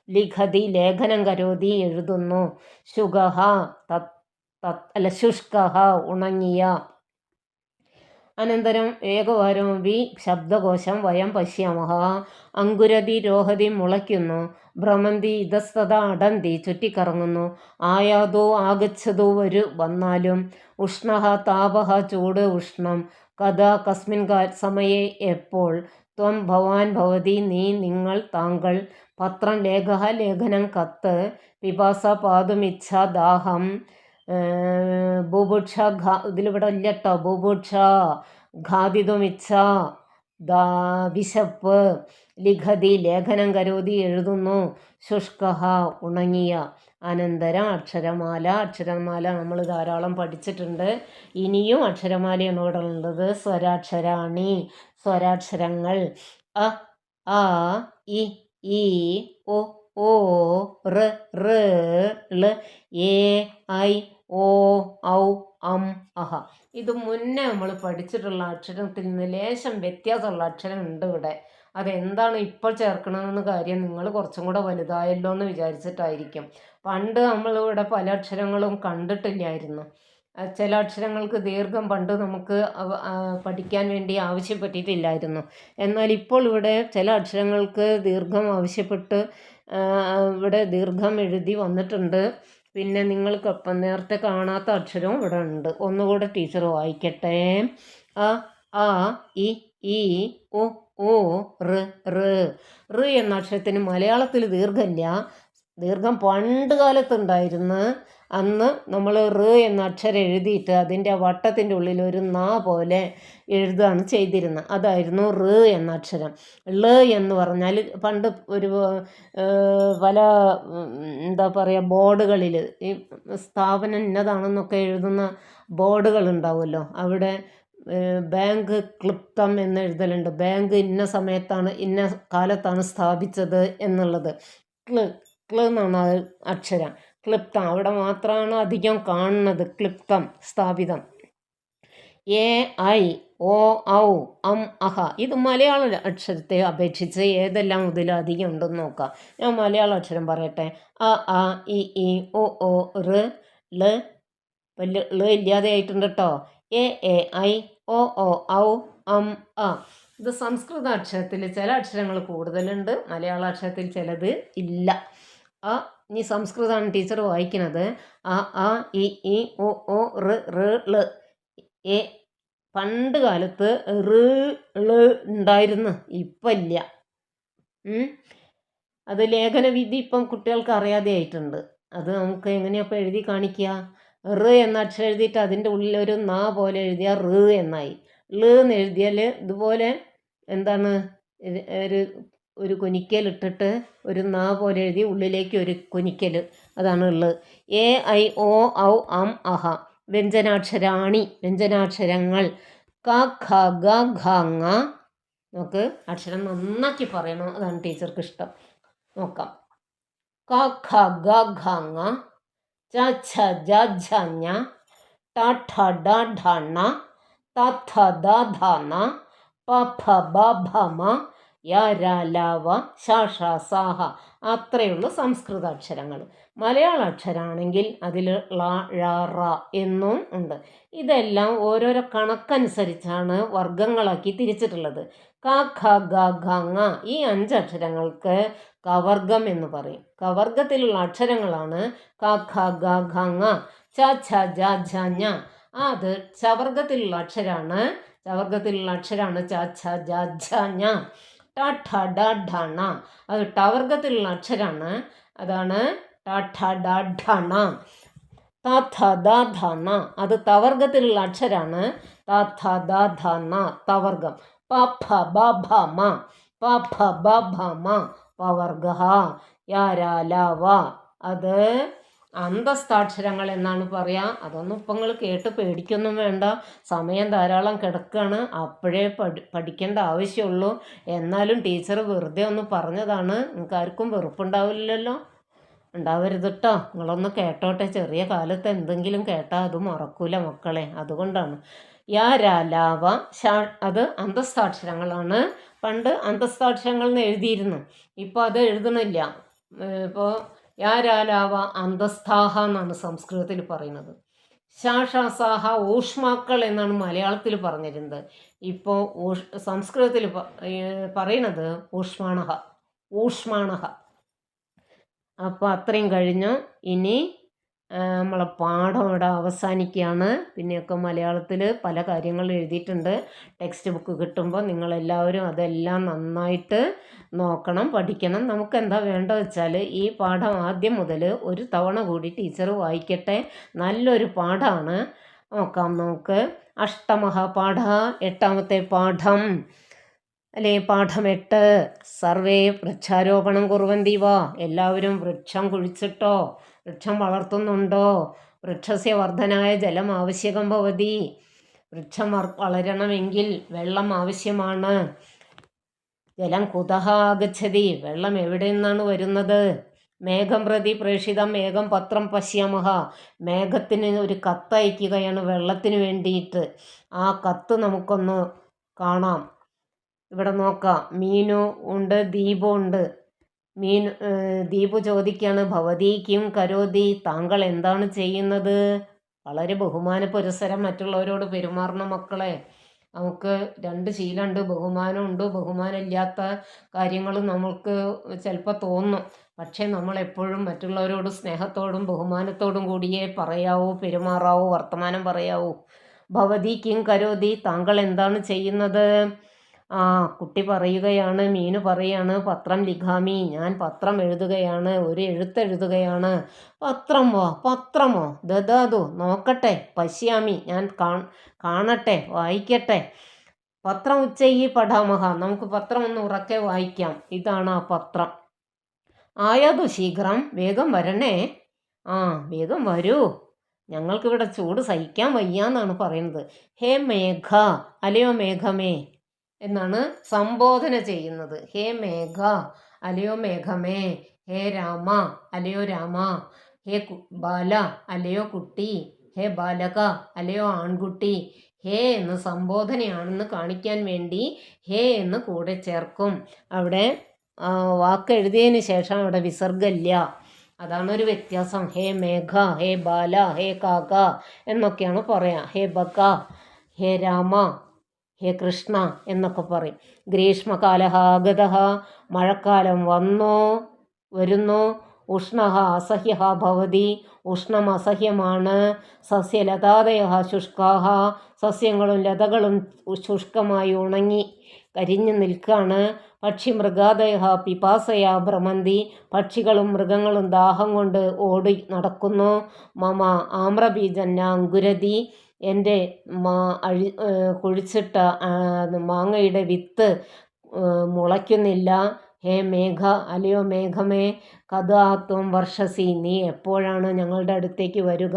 ലിഖതി ലേഖനം കരോതി എഴുതുന്നു, ശുഗഹ അല്ല ശുഷ്കഹ ഉണങ്ങിയ. അനന്തരം ഏകവാരമപി ശബ്ദകോശം വയം പശ്യാമഹ. അങ്കുരതി രോഹതി മുളയ്ക്കുന്നു, ഭ്രമന്തി ഇതസ്തത അടന്തി ചുറ്റിക്കറങ്ങുന്നു, ആയാതോ ആഗച്ഛതോ വന്നാലും, ഉഷ്ണഃ താപഃ ചൂട് ഉഷ്ണം, കഥാ കസ്മിൻ സമയെ എപ്പോൾ, ത്വം ഭവാൻ ഭവതി നിങ്ങൾ താങ്കൾ, പത്രം ലേഖഃ ലേഖനം കത്ത്, പിപാസ പാതുമിച്ഛ ദാഹം, ബുഭുക്ഷ ഇതിലിവിടെ ഇല്ല കേട്ടോ, ബുഭുക്ഷ ഖാദിതുമിച്ഛ വിശപ്പ്, ലിഖതി ലേഖനം കരോതി എഴുതുന്നു, ശുഷ്കഹ ഉണങ്ങിയ. അനന്തരം അക്ഷരമാല നമ്മൾ ധാരാളം പഠിച്ചിട്ടുണ്ട്. ഇനിയും അക്ഷരമാലയാണ് ഇവിടെ ഉള്ളത്. സ്വരാക്ഷരാണി, സ്വരാക്ഷരങ്ങൾ അ ആ ഇ ഈ ഒ ഓ ഋ ഋ ള് ഏ ഐ ഓ ഔ അം അഹ. ഇത് മുന്നേ നമ്മൾ പഠിച്ചിട്ടുള്ള അക്ഷരത്തിൽ നിന്ന് ലേശം വ്യത്യാസമുള്ള അക്ഷരം ഉണ്ട് ഇവിടെ. അതെന്താണ് ഇപ്പോൾ ചേർക്കണമെന്ന് കാര്യം നിങ്ങൾ കുറച്ചും കൂടെ വലുതായല്ലോ എന്ന് വിചാരിച്ചിട്ടായിരിക്കും. പണ്ട് നമ്മളിവിടെ പല അക്ഷരങ്ങളും കണ്ടിട്ടില്ലായിരുന്നു. ചില അക്ഷരങ്ങൾക്ക് ദീർഘം പണ്ട് നമുക്ക് പഠിക്കാൻ വേണ്ടി ആവശ്യപ്പെട്ടിട്ടില്ലായിരുന്നു. എന്നാൽ ഇപ്പോൾ ഇവിടെ ചില അക്ഷരങ്ങൾക്ക് ദീർഘം ആവശ്യപ്പെട്ട് ഇവിടെ ദീർഘം എഴുതി വന്നിട്ടുണ്ട്. പിന്നെ നിങ്ങൾക്കൊപ്പം നേരത്തെ കാണാത്ത അക്ഷരവും ഇവിടെ ഉണ്ട്. ഒന്നുകൂടെ ടീച്ചർ വായിക്കട്ടെ. അ ആ ഇ ഈ ഒ ഓ ഋ ഋ എന്ന അക്ഷരത്തിന് മലയാളത്തിൽ ദീർഘമില്ല. ദീർഘം പണ്ട് കാലത്തുണ്ടായിരുന്നു. അന്ന് നമ്മൾ ഋ എന്ന അക്ഷരം എഴുതിയിട്ട് അതിൻ്റെ വട്ടത്തിൻ്റെ ഉള്ളിൽ ഒരു നാ പോലെ എഴുതുകയാണ് ചെയ്തിരുന്നത്. അതായിരുന്നു ഋ എന്ന അക്ഷരം. ള് എന്ന് പറഞ്ഞാൽ പണ്ട് ഒരു പല എന്താ പറയുക ബോർഡുകളിൽ ഈ സ്ഥാപനം ഇന്നതാണെന്നൊക്കെ എഴുതുന്ന ബോർഡുകൾ ഉണ്ടാവുമല്ലോ, അവിടെ ബാങ്ക് ക്ലിപ്തം എന്ന് എഴുതലുണ്ട്. ബാങ്ക് ഇന്ന സമയത്താണ് ഇന്ന കാലത്താണ് സ്ഥാപിച്ചത് എന്നുള്ളത്. ക്ല് എന്നാണ് അക്ഷരം. ക്ലിപ്തം അവിടെ മാത്രമാണ് അധികം കാണുന്നത്. ക്ലിപ്തം സ്ഥാപിതം. എ ഐ ഓ ഔ അം അഹ. ഇത് മലയാള അക്ഷരത്തെ അപേക്ഷിച്ച് ഏതെല്ലാം മുതൽ അധികം ഉണ്ടെന്ന് നോക്കാം. ഞാൻ മലയാള അക്ഷരം പറയട്ടെ. അ ആ ഇ ഈ ഒ ഓ ഋ ള് ഇല്ലാതെ ആയിട്ടുണ്ട് കേട്ടോ. എ ഐ ഓ ഓ ഔ അം അ. ഇത് സംസ്കൃത അക്ഷരത്തിൽ ചില അക്ഷരങ്ങൾ കൂടുതലുണ്ട്, മലയാള അക്ഷരത്തിൽ ചിലത് ഇല്ല. ഇനി സംസ്കൃതമാണ് ടീച്ചർ വായിക്കുന്നത്. അ ആ ഇ ഈ ഒ ഓ ഋ ള് എ. പണ്ട് കാലത്ത് ഋ ള് ഉണ്ടായിരുന്നു, ഇപ്പം ഇല്ല. അത് ലേഖന വിധി ഇപ്പം കുട്ടികൾക്ക് അറിയാതെ ആയിട്ടുണ്ട്. അത് നമുക്ക് എങ്ങനെയപ്പോൾ എഴുതി കാണിക്കുക? ഋ എന്ന അക്ഷരം എഴുതിയിട്ട് അതിൻ്റെ ഉള്ളിൽ ഒരു നാ പോലെ എഴുതിയാൽ ഋ എന്നായി. ള് എന്ന് എഴുതിയാൽ ഇതുപോലെ എന്താണ് ഒരു കുനിക്കൽ ഇട്ടിട്ട് ഒരു നാ പോലെ എഴുതി ഉള്ളിലേക്ക് ഒരു കുനിക്കൽ, അതാണ് ള്. എ ഐ ഓ ഔ അം അഹ. വ്യഞ്ജനാക്ഷരാണി, വ്യഞ്ജനാക്ഷരങ്ങൾ ക ഖ ഗ ഘ ങ. നമുക്ക് അക്ഷരം നന്നാക്കി പറയണം, അതാണ് ടീച്ചർക്ക് ഇഷ്ടം. നോക്കാം. ക ഖ ഗ ഘ ങ, ച ഛ ജ ഝ ഞ, ട ഠ ഡ ഢ ണ, ത ഥ ദ ധ ന, പ ഫ ബ ഭ മ, യ ര ല വ ശ ഷ സ ഹ. അത്രയുള്ളൂ സംസ്കൃത അക്ഷരങ്ങൾ. മലയാള അക്ഷരമാണെങ്കിൽ അതിൽ ള ഴ റ എന്നും ഉണ്ട്. ഇതെല്ലാം ഓരോരോ കണക്കനുസരിച്ചാണ് വർഗങ്ങളാക്കി തിരിച്ചിട്ടുള്ളത്. ക ഖ ഗ ഘ ങ ഈ 5 അക്ഷരങ്ങൾക്ക് കവർഗം എന്ന് പറയും. കവർഗത്തിലുള്ള അക്ഷരങ്ങളാണ് ക ഖ ഗ ഘ ങ. ച ഛ ജ ഝ ഞ അത് ചവർഗത്തിലുള്ള അക്ഷരമാണ്. ച ഛ ജ ഝ ഞ. ട ഠ ഡ ഢ ണ അത് ടവർഗത്തിലുള്ള അക്ഷരമാണ്. അതാണ് ട ഠ ഡ ഢ ണ. ത ഥ ദ ധ ന അത് തവർഗത്തിലുള്ള അക്ഷരമാണ്. ത ഥ ദ ധ ന തവർഗം. പ ഫ ബ ഭ മ പവർഗ. യ ര ല വ അത് അന്തസ്ഥാക്ഷരങ്ങൾ എന്നാണ് പറയുക. അതൊന്നും ഇപ്പം നിങ്ങൾ കേട്ട് പേടിക്കൊന്നും വേണ്ട. സമയം ധാരാളം കിടക്കുകയാണ്, അപ്പോഴേ പഠിക്കേണ്ട ആവശ്യമുള്ളൂ. എന്നാലും ടീച്ചർ വെറുതെ ഒന്ന് പറഞ്ഞതാണ്. നിങ്ങൾക്ക് ആർക്കും വെറുപ്പുണ്ടാവില്ലല്ലോ, ഉണ്ടാവരുത് കേട്ടോ. നിങ്ങളൊന്ന് കേട്ടോട്ടെ. ചെറിയ കാലത്ത് എന്തെങ്കിലും കേട്ടാൽ അത് മറക്കൂല മക്കളെ, അതുകൊണ്ടാണ്. യ ര ല വ ശ അത് അന്തസ്ഥാക്ഷരങ്ങളാണ്. പണ്ട് അന്തസ്ഥാക്ഷരങ്ങൾ എന്ന് എഴുതിയിരുന്നു, ഇപ്പോൾ അത് എഴുതണില്ല. ഇപ്പോൾ യാരാലാവ അന്തസ്ഥാഹ എന്നാണ് സംസ്കൃതത്തിൽ പറയുന്നത്. ശാഷാസാഹ ഊഷ്മാക്കൾ എന്നാണ് മലയാളത്തിൽ പറഞ്ഞിരുന്നത്. ഇപ്പോൾ സംസ്കൃതത്തിൽ പറയുന്നത് ഊഷ്മാണഹ ഊഷ്മാണഹ. അപ്പോൾ അത്രയും കഴിഞ്ഞു. ഇനി നമ്മളെ പാഠം ഇവിടെ അവസാനിക്കുകയാണ്. പിന്നെയൊക്കെ മലയാളത്തിൽ പല കാര്യങ്ങൾ എഴുതിയിട്ടുണ്ട്. ടെക്സ്റ്റ് ബുക്ക് കിട്ടുമ്പോൾ നിങ്ങളെല്ലാവരും അതെല്ലാം നന്നായിട്ട് നോക്കണം, പഠിക്കണം. നമുക്ക് എന്താ വേണ്ടത് വെച്ചാൽ ഈ പാഠം ആദ്യം മുതൽ ഒരു തവണ കൂടി ടീച്ചർ വായിക്കട്ടെ. നല്ലൊരു പാഠമാണ്. നോക്കാം നമുക്ക്. അഷ്ടമഹാപാഠ, എട്ടാമത്തെ പാഠം അല്ലേ? പാഠം 8. സർവേ വൃക്ഷാരോപണം കുറുവന്തി വാ. എല്ലാവരും വൃക്ഷം കുഴിച്ചിട്ടോ? വൃക്ഷം വളർത്തുന്നുണ്ടോ? വൃക്ഷസ്യ വർധനായ ജലം ആവശ്യകം ഭവതി. വൃക്ഷം വളരണമെങ്കിൽ വെള്ളം ആവശ്യമാണ്. ജലം കുതഹ ആഗച്ഛതി. വെള്ളം എവിടെ നിന്നാണ് വരുന്നത്? മേഘം പ്രതി പ്രേഷിതം മേഘം പത്രം പശ്യാമഹ. മേഘത്തിന് ഒരു കത്തയക്കുകയാണ് വെള്ളത്തിന് വേണ്ടിയിട്ട്. ആ കത്ത് നമുക്കൊന്ന് കാണാം. ഇവിടെ നോക്കാം. മീനു ഉണ്ട്, ദീപു ഉണ്ട്. ദീപു ചോദിക്കുകയാണ്, ഭവതി കിം കരോതി. താങ്കൾ എന്താണ് ചെയ്യുന്നത്? വളരെ ബഹുമാന പുരസ്സരം മറ്റുള്ളവരോട് പെരുമാറണം മക്കളെ. നമുക്ക് 2 ശീലമുണ്ട്. ബഹുമാനമുണ്ട്, ബഹുമാനമില്ലാത്ത കാര്യങ്ങൾ നമ്മൾക്ക് ചിലപ്പോൾ തോന്നും. പക്ഷേ നമ്മളെപ്പോഴും മറ്റുള്ളവരോട് സ്നേഹത്തോടും ബഹുമാനത്തോടും കൂടിയേ പറയാവൂ, പെരുമാറാവൂ, വർത്തമാനം പറയാവൂ. ഭവതി കിം കരോതി. താങ്കൾ എന്താണ് ചെയ്യുന്നത്? കുട്ടി പറയുകയാണ്, മീനു പറയാണ്, പത്രം ലിഖാമി. ഞാൻ പത്രം എഴുതുകയാണ്, ഒരു എഴുത്തെഴുതുകയാണ്. പത്രമോ? ദദാതു, നോക്കട്ടെ. പശ്യാമി, ഞാൻ കാണട്ടെ, വായിക്കട്ടെ. പത്രം ഉച്ചയി പഠാമഹ. നമുക്ക് പത്രം ഒന്ന് ഉറക്കെ വായിക്കാം. ഇതാണ് ആ പത്രം. ആയാതു ശീഘ്രം, വേഗം വരണേ. വേഗം വരൂ, ഞങ്ങൾക്കിവിടെ ചൂട് സഹിക്കാൻ വയ്യാന്നാണ് പറയുന്നത്. ഹേ മേഘ, അലയോ മേഘമേ എന്നാണ് സംബോധന ചെയ്യുന്നത്. ഹേ മേഘ, അലയോ മേഘമേ. ഹേ രാമ, അലയോ രാമ. ഹേ ബാല, അലയോ കുട്ടി. ഹേ ബാലക, അലയോ ആൺകുട്ടി. ഹേ എന്ന് സംബോധനയാണെന്ന് കാണിക്കാൻ വേണ്ടി ഹേ എന്ന് കൂടെ ചേർക്കും. അവിടെ വാക്ക് എഴുതിയതിന് ശേഷം അവിടെ വിസർഗമില്ല. അതാണ് ഒരു വ്യത്യാസം. ഹേ മേഘ, ഹേ ബാല, ഹേ കാക്ക എന്നൊക്കെയാണ് പറയാം. ഹേ ബക, ഹേ രാമ, ഹേ കൃഷ്ണ എന്നൊക്കെ പറയും. ഗ്രീഷ്മകാല ആഗത, മഴക്കാലം വരുന്നു. ഉഷ്ണ അസഹ്യ ഭവതി, ഉഷ്ണം അസഹ്യമാണ്. സസ്യലതാദയ ശുഷ്കാഹ, സസ്യങ്ങളും ലതകളും ശുഷ്കമായി ഉണങ്ങി കരിഞ്ഞു നിൽക്കുകയാണ്. പക്ഷി മൃഗാദയ പിപാസയ ഭ്രമന്തി, പക്ഷികളും മൃഗങ്ങളും ദാഹം കൊണ്ട് ഓടി നടക്കുന്നു. മമ ആമ്രബീജന്ന അങ്കുരതി, എൻ്റെ കുഴിച്ചിട്ട മാങ്ങയുടെ വിത്ത് മുളയ്ക്കുന്നില്ല. ഹേ മേഘ, അലയോ മേഘമേ. കഥാത്വം വർഷസി, നീ എപ്പോഴാണ് ഞങ്ങളുടെ അടുത്തേക്ക് വരിക?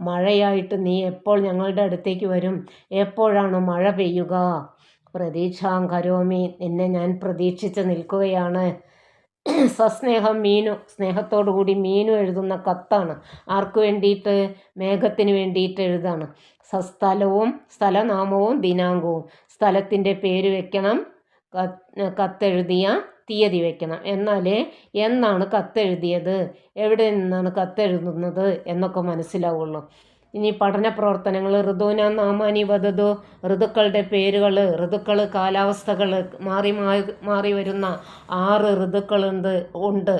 മഴയായിട്ട് നീ എപ്പോൾ ഞങ്ങളുടെ അടുത്തേക്ക് വരും? എപ്പോഴാണ് മഴ പെയ്യുക? പ്രതീക്ഷാം കരോമി, നിന്നെ ഞാൻ പ്രതീക്ഷിച്ച് നിൽക്കുകയാണ്. സസ്നേഹം മീനു, സ്നേഹത്തോടുകൂടി മീനു എഴുതുന്ന കത്താണ്. ആർക്ക് വേണ്ടിയിട്ട്? മേഘത്തിന് വേണ്ടിയിട്ട് എഴുതാണ്. സ്ഥലവും സ്ഥലനാമവും ദിനാങ്കവും. സ്ഥലത്തിൻ്റെ പേര് വെക്കണം, കത്തെഴുതിയ തീയതി വെക്കണം. എന്നാലേ എന്നാണ് കത്തെഴുതിയത്, എവിടെ നിന്നാണ് കത്തെഴുതുന്നത് എന്നൊക്കെ മനസ്സിലാവുള്ളൂ. ഇനി പഠന പ്രവർത്തനങ്ങൾ. ഋതുന നാമാനി വദതു, ഋതുക്കളുടെ പേരുകൾ. ഋതുക്കൾ കാലാവസ്ഥകൾ മാറി വരുന്ന 6 ഋതുക്കളുണ്ട്.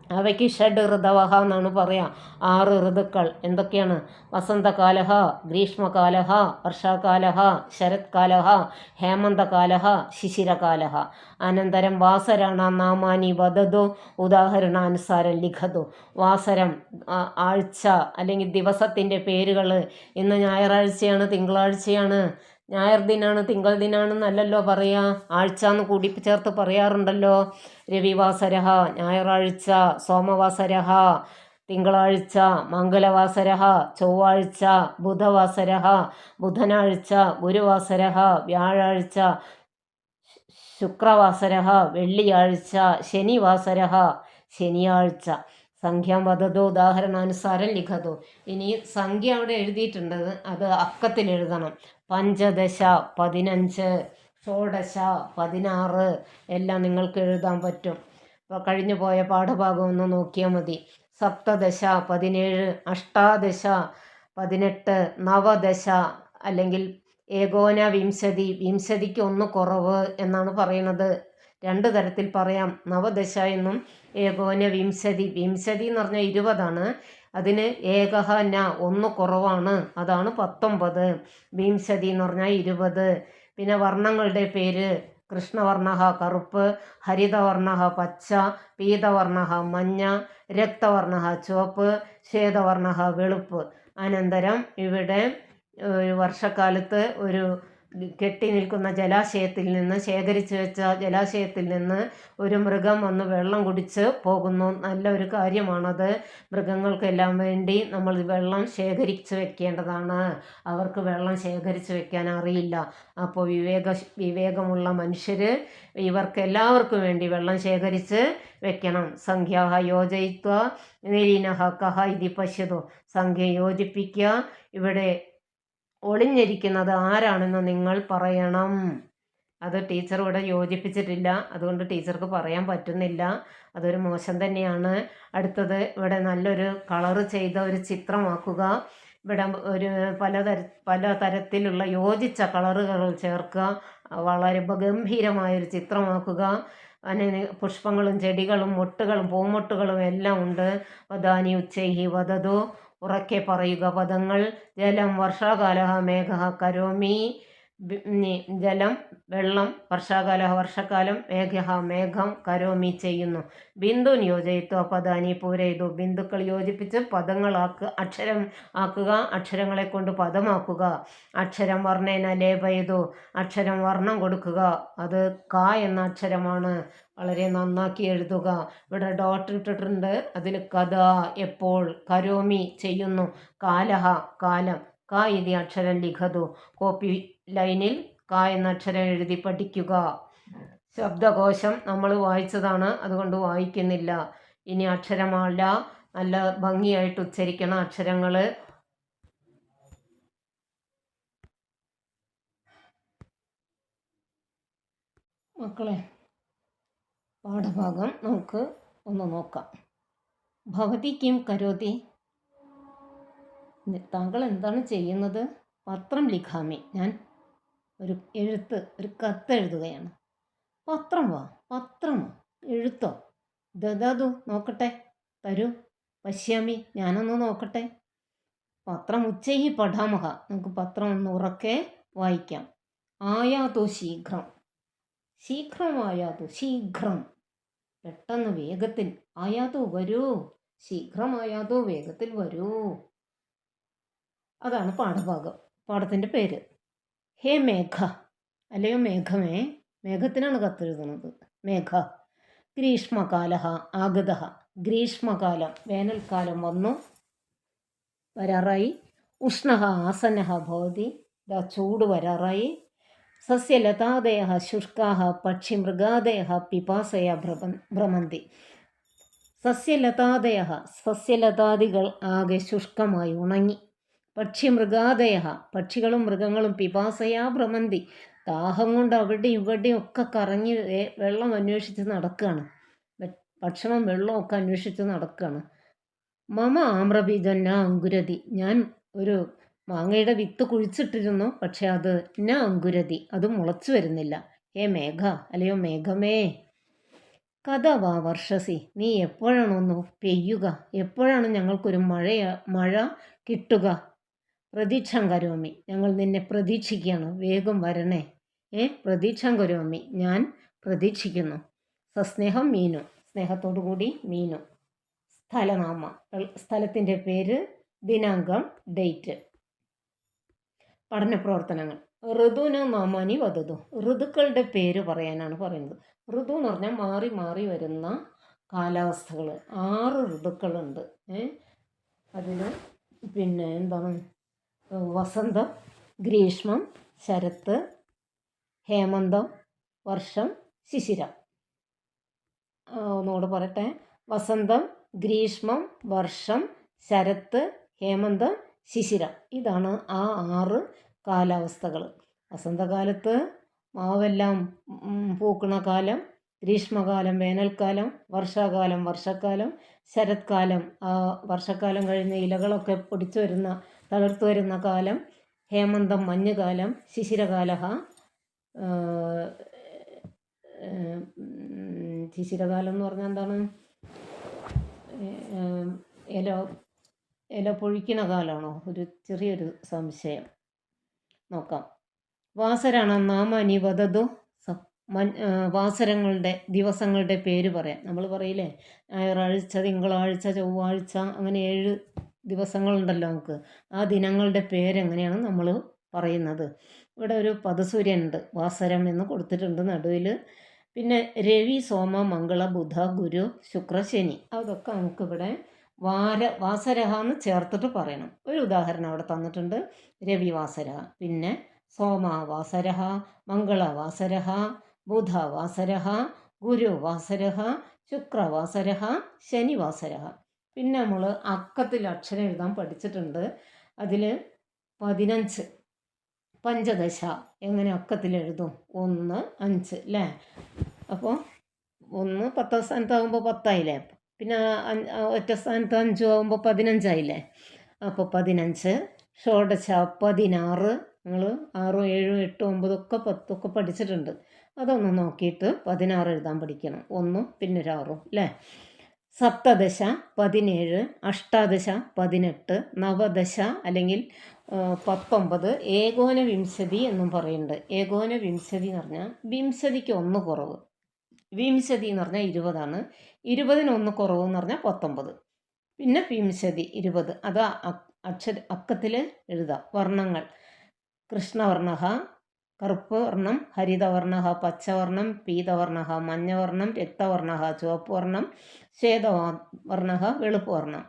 അവയ്ക്ക് ഷഡ് ഋതവഹ എന്നാണ് പറയുക. 6 ഋതുക്കൾ എന്തൊക്കെയാണ്? വസന്തകാലഹ, ഗ്രീഷ്മകാലഹ, വർഷാകാലഹ, ശരത്കാലഹ, ഹേമന്തകാലഹ, ശിശിരകാലഹ. അനന്തരം വാസരാണ നാമാനി വദതു, ഉദാഹരണാനുസാരം ലിഖതു. വാസരം ആഴ്ച അല്ലെങ്കിൽ ദിവസത്തിൻ്റെ പേരുകൾ. ഇന്ന് ഞായറാഴ്ചയാണ്, തിങ്കളാഴ്ചയാണ്. ഞായർ ദിനാണ്, തിങ്കൾ ദിനാണെന്നല്ലല്ലോ പറയുക, ആഴ്ച എന്ന് കൂടി ചേർത്ത് പറയാറുണ്ടല്ലോ. രവിവാസരഹ, ഞായറാഴ്ച. സോമവാസരഹ, തിങ്കളാഴ്ച. മംഗലവാസരഹ, ചൊവ്വാഴ്ച. ബുധവാസരഹ, ബുധനാഴ്ച. ഗുരുവാസരഹ, വ്യാഴാഴ്ച. ശുക്രവാസരഹ, വെള്ളിയാഴ്ച. ശനിവാസരഹ, ശനിയാഴ്ച. സംഖ്യാം വദതു, ഉദാഹരണാനുസാരം ലിഖതു. ഇനി സംഖ്യ അവിടെ എഴുതിയിട്ടുണ്ട്, അത് അക്കത്തിൽ എഴുതണം. പഞ്ചദശ 15, ഷോഡശ 16 എല്ലാം നിങ്ങൾക്ക് എഴുതാൻ പറ്റും. ഇപ്പോൾ കഴിഞ്ഞു പോയ പാഠഭാഗം ഒന്ന് നോക്കിയാൽ മതി. സപ്തദശ 17, അഷ്ടാദശ 18, നവദശ അല്ലെങ്കിൽ ഏകോന വിംശതി, വിംശതിക്ക് ഒന്ന് കുറവ് എന്നാണ് പറയുന്നത്. രണ്ട് തരത്തിൽ പറയാം, നവദശ എന്നും ഏകോന വിംശതി. വിംശതി എന്ന് പറഞ്ഞാൽ 20ആണ്, അതിന് ഏകഹ ന ഒന്ന് കുറവാണ്, അതാണ് 19. വിംശതി എന്ന് പറഞ്ഞാൽ 20. പിന്നെ വർണ്ണങ്ങളുടെ പേര്: കൃഷ്ണവർണ്ണ കറുപ്പ്, ഹരിതവർണ്ണ പച്ച, പീതവർണ്ണ മഞ്ഞ, രക്തവർണ്ണ ചുവപ്പ്, ശ്വേതവർണ്ണ വെളുപ്പ്. അനന്തരം ഇവിടെ വർഷക്കാലത്ത് ഒരു കെട്ടി നിൽക്കുന്ന ജലാശയത്തിൽ നിന്ന്, ശേഖരിച്ചു വെച്ച ജലാശയത്തിൽ നിന്ന് ഒരു മൃഗം വന്ന് വെള്ളം കുടിച്ച് പോകുന്നു. നല്ലൊരു കാര്യമാണത്. മൃഗങ്ങൾക്കെല്ലാം വേണ്ടി നമ്മൾ വെള്ളം ശേഖരിച്ച് വെക്കേണ്ടതാണ്. അവർക്ക് വെള്ളം ശേഖരിച്ച് വെക്കാൻ അറിയില്ല. അപ്പോൾ വിവേകമുള്ള മനുഷ്യർ ഇവർക്കെല്ലാവർക്കും വേണ്ടി വെള്ളം ശേഖരിച്ച് വെക്കണം. സംഖ്യാഹ യോജയിത്വ നീനഹ കഹ ഇതി പശ്യതു. സംഖ്യ യോജിപ്പിക്കുക. ഇവിടെ ഒളിഞ്ഞിരിക്കുന്നത് ആരാണെന്ന് നിങ്ങൾ പറയണം. അത് ടീച്ചർ ഇവിടെ യോജിപ്പിച്ചിട്ടില്ല, അതുകൊണ്ട് ടീച്ചർക്ക് പറയാൻ പറ്റുന്നില്ല. അതൊരു മോശം തന്നെയാണ്. അടുത്തത്, ഇവിടെ നല്ലൊരു കളറ് ചെയ്ത ഒരു ചിത്രമാക്കുക. ഇവിടെ ഒരു പല തരത്തിലുള്ള യോജിച്ച കളറുകൾ ചേർക്കുക. വളരെ ഗംഭീരമായൊരു ചിത്രമാക്കുക. അതിന് പുഷ്പങ്ങളും ചെടികളും മൊട്ടുകളും പൂമൊട്ടുകളും എല്ലാം ഉണ്ട്. വദാനി ഉച്ചൈഹി വദതു, ഉറക്കെ പറയുക പദങ്ങൾ. ജലം വർഷാകാല മേഘ കരോമി. ജലം വെള്ളം, വർഷാകാല വർഷക്കാലം, മേഘ മേഘം, കരോമി ചെയ്യുന്നു. ബിന്ദു യോജയിത്വ പദാനി പൂരയിതു. ബിന്ദുക്കൾ യോജിപ്പിച്ച് പദങ്ങളാക്കുക, അക്ഷരം ആക്കുക, അക്ഷരങ്ങളെ കൊണ്ട് പദമാക്കുക. അക്ഷരം വർണ്ണേന ലേപയതു. അക്ഷരം വർണ്ണം കൊടുക്കുക. അത് ക എന്ന അക്ഷരമാണ്. വളരെ നന്നാക്കി എഴുതുക. ഇവിടെ ഡോട്ട് ഇട്ടിട്ടുണ്ട്, അതിൽ കഥ എപ്പോൾ, കരോമി ചെയ്യുന്നു, കാലഹ കാലം, ക ഇതി അക്ഷരം ലിഖതു. കോപ്പി ലൈനിൽ ക എന്ന അക്ഷരം എഴുതി പഠിക്കുക. ശബ്ദകോശം നമ്മൾ വായിച്ചതാണ്, അതുകൊണ്ട് വായിക്കുന്നില്ല. ഇനി അക്ഷരമാല നല്ല ഭംഗിയായിട്ട് ഉച്ചരിക്കണം അക്ഷരങ്ങൾ. മക്കളെ, പാഠഭാഗം നമുക്ക് ഒന്ന് നോക്കാം. ഭവതി കിം കരോതി. താങ്കൾ എന്താണ് ചെയ്യുന്നത്? പത്രം ലിഖാമി. ഞാൻ ഒരു കത്ത് എഴുതുകയാണ്. പത്രമോ എഴുത്തോ? ദദാതു നോക്കട്ടെ, തരൂ. പശ്യാമി, ഞാനൊന്ന് നോക്കട്ടെ. പത്രം ഉച്ചൈഹി പഠാമഹ. നമുക്ക് പത്രം ഒന്ന് ഉറക്കെ വായിക്കാം. ആയാതു ശീഘ്രം. ശീഘ്രം, പെട്ടെന്ന്, വേഗത്തിൽ. ആയാതു വരൂ. ശീഘ്രമായാതു, വേഗത്തിൽ വരൂ. അതാണ് പാഠഭാഗം. പാഠത്തിൻ്റെ പേര് ഹേ മേഘ, അല്ലയോ മേഘമേ. മേഘത്തിനാണ് കത്തെഴുതുന്നത്. മേഘ. ഗ്രീഷ്മകാല ആഗത. ഗ്രീഷ്മകാലം, വേനൽക്കാലം വരാറായി. ഉഷ്ണ ആസന്ന ഭവതി. ചൂട് വരാറായി. സസ്യലതാദയ ശുഷ്കാ പക്ഷിമൃഗാദയ പിപാസയ ഭ്രമന്തി. സസ്യലതാദികൾ ആകെ ശുഷ്കമായി ഉണങ്ങി. പക്ഷിമൃഗാദയ, പക്ഷികളും മൃഗങ്ങളും പിപാസയാ ഭ്രമന്തി, ദാഹം കൊണ്ട് അവിടെ ഇവിടെയും ഒക്കെ കറങ്ങി വെള്ളം അന്വേഷിച്ച് നടക്കുകയാണ്. ഭക്ഷണം വെള്ളമൊക്കെ അന്വേഷിച്ച് നടക്കുകയാണ്. മമ ആമ്രബീജം ന അങ്കുരതി. ഞാൻ ഒരു മാങ്ങയുടെ വിത്ത് കുഴിച്ചിട്ടിരുന്നു, പക്ഷെ അത് ന അങ്കുരതി, അത് മുളച്ചു വരുന്നില്ല. ഹേ മേഘ, അല്ലയോ മേഘമേ. കഥ വാ വർഷസി. നീ എപ്പോഴാണൊന്ന് പെയ്യുക? എപ്പോഴാണ് ഞങ്ങൾക്കൊരു മഴ കിട്ടുക? പ്രതീക്ഷാം കരോമി. ഞങ്ങൾ നിന്നെ പ്രതീക്ഷിക്കുകയാണ്, വേഗം വരണേ. പ്രതീക്ഷാം കരോമി, ഞാൻ പ്രതീക്ഷിക്കുന്നു. സസ്നേഹം മീനു. സ്നേഹത്തോടു കൂടി മീനു. സ്ഥലനാമ, സ്ഥലത്തിൻ്റെ പേര്, ദിനാങ്കം, ഡേറ്റ്. പഠന പ്രവർത്തനങ്ങൾ. ഋതുന നാമാനി വധതു. ഋതുക്കളുടെ പേര് പറയാനാണ് പറയുന്നത്. ഋതു എന്ന് പറഞ്ഞാൽ മാറി മാറി വരുന്ന കാലാവസ്ഥകൾ. 6 ഋതുക്കളുണ്ട്. അതിൽ എന്താണ്? വസന്തം, ഗ്രീഷ്മം, ശരത്ത്, ഹേമന്തം, വർഷം, ശിശിരം. ഒന്നുകൂടെ പറയട്ടെ. വസന്തം, ഗ്രീഷ്മം, വർഷം, ശരത്ത്, ഹേമന്തം, ശിശിരം. ഇതാണ് ആ 6 കാലാവസ്ഥകൾ. വസന്തകാലത്ത് മാവെല്ലാം പൂക്കണ കാലം. ഗ്രീഷ്മകാലം വേനൽക്കാലം, വർഷാകാലം വർഷക്കാലം, ശരത്കാലം വർഷക്കാലം കഴിഞ്ഞ് ഇലകളൊക്കെ പൊടിച്ചു വരുന്ന തളിർത്തു വരുന്ന കാലം, ഹേമന്തം മഞ്ഞുകാലം, ശിശിരകാല ശിശിരകാലം എന്ന് പറഞ്ഞാൽ എന്താണ്? ഇല ഇല പൊഴിക്കണ കാലമാണോ? ഒരു ചെറിയൊരു സംശയം. നോക്കാം. വാസരാണ് നാമാനി വദതു. വാസരങ്ങളുടെ ദിവസങ്ങളുടെ പേര് പറയാം. നമ്മൾ പറയില്ലേ ഞായറാഴ്ച, തിങ്കളാഴ്ച, ചൊവ്വാഴ്ച, അങ്ങനെ 7 ദിവസങ്ങളുണ്ടല്ലോ നമുക്ക്. ആ ദിനങ്ങളുടെ പേരെങ്ങനെയാണ് നമ്മൾ പറയുന്നത്? ഇവിടെ ഒരു പദസൂര്യനുണ്ട്, വാസരം എന്ന് കൊടുത്തിട്ടുണ്ട് നടുവിൽ. പിന്നെ രവി, സോമ, മംഗള, ബുധ, ഗുരു, ശുക്ര, ശനി. അതൊക്കെ നമുക്കിവിടെ വാസരഹ എന്ന് ചേർത്തിട്ട് പറയണം. ഒരു ഉദാഹരണം അവിടെ തന്നിട്ടുണ്ട്. രവി വാസരഹ, പിന്നെ സോമ വാസരഹ, മംഗള വാസരഹ, ബുധ വാസരഹ, ഗുരു വാസരഹ, ശുക്ര വാസരഹ, ശനി വാസരഹ. പിന്നെ നമ്മൾ അക്കത്തിൽ അക്ഷരം എഴുതാൻ പഠിച്ചിട്ടുണ്ട്. അതിൽ 15 പഞ്ചദശ എങ്ങനെ അക്കത്തിൽ എഴുതും? 1, 5 അല്ലേ? അപ്പോൾ 1 10ാം സ്ഥാനത്താകുമ്പോൾ 10 ആയില്ലേ? പിന്നെ ഒറ്റ സ്ഥാനത്ത് 5 ആകുമ്പോൾ 15 ആയില്ലേ? അപ്പോൾ 15, ഷോഡശ 16. നിങ്ങൾ 6, 7, 8, 9 ഒക്കെ 10 ഒക്കെ പഠിച്ചിട്ടുണ്ട്. അതൊന്ന് നോക്കിയിട്ട് 16 എഴുതാൻ പഠിക്കണം. 1 പിന്നെ ഒരു 6 അല്ലേ? സപ്തദശ 17, അഷ്ടാദശ 18, നവദശ അല്ലെങ്കിൽ 19, ഏകോന വിംശതി എന്നും പറയുന്നുണ്ട്. ഏകോന വിംശതി എന്ന് പറഞ്ഞാൽ വിംശതിക്ക് 1 കുറവ്. വിംശതി എന്ന് പറഞ്ഞാൽ 20ആണ്. 20ന് 1 കുറവ് എന്ന് പറഞ്ഞാൽ 19. പിന്നെ വിംശതി 20. അത് അക്കത്തിൽ എഴുതാം. വർണ്ണങ്ങൾ: കൃഷ്ണവർണ്ണ, കറുപ്പ് വർണ്ണം, ഹരിതവർണ്ണ, പച്ചവർണ്ണം, പീതവർണ്ണ, മഞ്ഞവർണ്ണം, രക്തവർണ്ണ, ചുവപ്പ് വർണ്ണം, ശ്വേതവർണ്ണ, വെളുപ്പ് വർണ്ണം.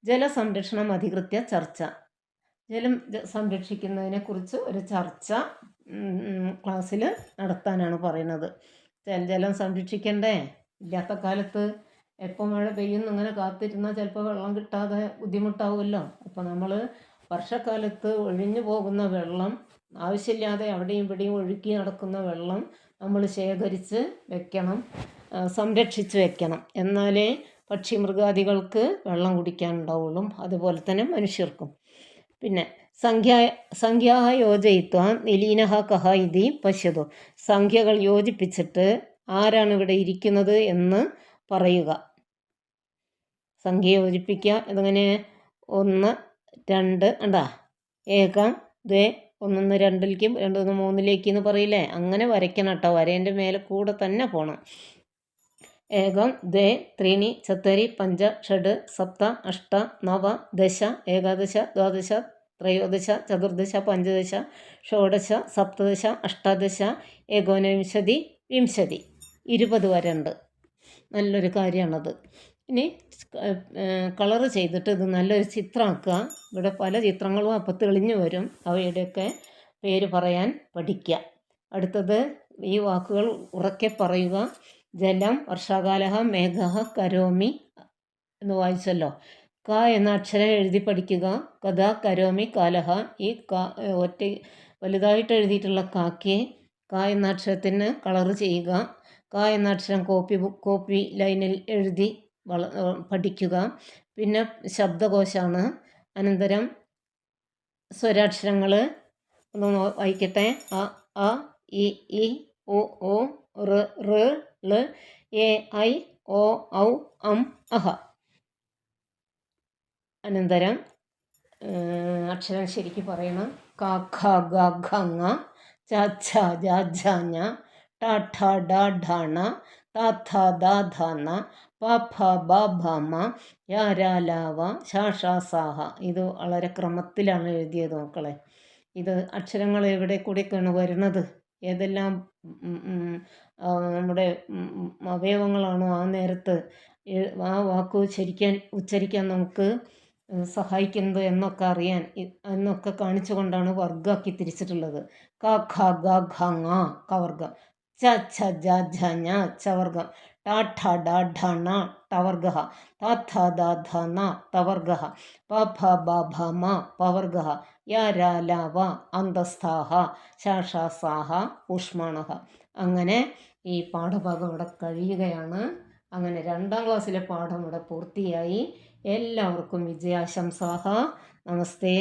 ജലസംരക്ഷണം അധികൃത്യ ചർച്ച. ജലം സംരക്ഷിക്കുന്നതിനെക്കുറിച്ച് ഒരു ചർച്ച ക്ലാസ്സിൽ നടത്താനാണ് പറയുന്നത്. ജലം സംരക്ഷിക്കണ്ടേ? ഇല്ലാത്ത കാലത്ത് എപ്പോൾ മഴ പെയ്യുന്നു ഇങ്ങനെ കാത്തിരുന്നാൽ ചിലപ്പോൾ വെള്ളം കിട്ടാതെ ബുദ്ധിമുട്ടാവുമല്ലോ. അപ്പോൾ നമ്മൾ വർഷക്കാലത്ത് ഒഴിഞ്ഞു പോകുന്ന വെള്ളം, ആവശ്യമില്ലാതെ അവിടെയും ഇവിടെയും ഒഴുക്കി നടക്കുന്ന വെള്ളം നമ്മൾ ശേഖരിച്ച് വെക്കണം, സംരക്ഷിച്ച് വെക്കണം. എന്നാലേ പക്ഷി മൃഗാദികൾക്ക് വെള്ളം കുടിക്കാനുണ്ടാവുള്ളൂ. അതുപോലെ തന്നെ മനുഷ്യർക്കും. പിന്നെ സംഖ്യാ യോജയിത്വ നിലീനഹ കഹ ഇതി പശ്യതു. സംഖ്യകൾ യോജിപ്പിച്ചിട്ട് ആരാണ് ഇവിടെ ഇരിക്കുന്നത് എന്ന് പറയുക. സംഖ്യ യോജിപ്പിക്കുക. ഇതങ്ങനെ 1, 2 ഉണ്ടാ, ഏകം, ദ്വേ, 1 2ലേക്കും 2 3ലേക്ക് എന്ന് പറയില്ലേ? അങ്ങനെ വരയ്ക്കണം കേട്ടോ. വരേൻ്റെ മേലെ കൂടെ തന്നെ പോകണം. ഏകം, ദ്വേ, ത്രീണി, ചത്വരി, പഞ്ച, ഷഡ്, സപ്ത, അഷ്ട, നവ, ദശ, ഏകാദശ, ദ്വാദശ, ത്രയോദശ, ചതുർദശ, പഞ്ചദശ, ഷോഡശ, സപ്തദശ, അഷ്ടാദശ, ഏകോനവിംശതി, വിംശതി. 20 വരെ ഉണ്ട്. നല്ലൊരു കാര്യമാണത്. ഇനി കളറ് ചെയ്തിട്ട് ഇത് നല്ലൊരു ചിത്രമാക്കുക. ഇവിടെ പല ചിത്രങ്ങളും അപ്പോൾ തെളിഞ്ഞു വരും. അവയുടെയൊക്കെ പേര് പറയാൻ പഠിക്കുക. അടുത്തത് ഈ വാക്കുകൾ ഉറക്കെ പറയുക. ജലം, വർഷാകാല, മേഘ, കരോമി എന്ന് വായിച്ചല്ലോ. ക എന്ന അക്ഷരം എഴുതി പഠിക്കുക. കഥ, കരോമി, കാലഹ. ഈ ഒറ്റ വലുതായിട്ട് എഴുതിയിട്ടുള്ള കാക്കെ ക എന്ന അക്ഷരത്തിന് കളറ് ചെയ്യുക. ക എന്ന അക്ഷരം കോപ്പി ലൈനിൽ എഴുതി പഠിക്കുക. പിന്നെ ശബ്ദകോശമാണ്. അനന്തരം സ്വരാക്ഷരങ്ങൾ ഒന്ന് വായിക്കട്ടെ. അ, ആ, ഇ, ഈ, ഉ, ഊ, ഋ, ഋ, ള്, എ, ഐ, ഓ, ഔ, അം, അഹ. അനന്തരം അക്ഷരം ശരിക്ക് പറയണം. ക, ഖ, ഗ, ഘ, ങ, ച, ഛ, ജ, ഝ, ഞ, ട, ഠ, ഡ, ഢ, ണ, ത, ഥ, ദ, ധ, ന, പ, ഫ, ബ, ഭ, മ, യ, ര, ല, വ, ശ, ഷ, സ, ഹ. ഇത് വളരെ ക്രമത്തിലാണ് എഴുതിയത് മക്കളെ. ഇത് അക്ഷരങ്ങൾ എവിടെ കൂടെയൊക്കെയാണ് വരുന്നത്, ഏതെല്ലാം നമ്മുടെ അവയവങ്ങളാണോ ആ നേരത്ത് ആ വാക്ക് ഉച്ചരിക്കാൻ നമുക്ക് സഹായിക്കുന്നത് എന്നൊക്കെ അറിയാൻ എന്നൊക്കെ കാണിച്ചുകൊണ്ടാണ് വർഗ്ഗമാക്കി തിരിച്ചിട്ടുള്ളത്. ക, ഖ, ഗ, ഘ, ങ കവർഗം, ച, ഛ, ജ, ഝ, ഞ ചവർഗം, ട, ഠ, ഡ, ഢ, ണ ടവർഗ, ത, ഥ, ദ, ധ, ന തവർഗ, പ, ഫ, ബ, ഭ, മ പവർഗ, യ, ര, ല, വ അന്തസ്ഥാഹ, ശ, ഷ, സ, ഹ ഊഷ്മാണഹ. അങ്ങനെ ഈ പാഠഭാഗം ഇവിടെ കഴിയുകയാണ്. അങ്ങനെ 2ാം ക്ലാസ്സിലെ പാഠം ഇവിടെ പൂർത്തിയായി. എല്ലാവർക്കും വിജയാശംസാः. നമസ്തേ.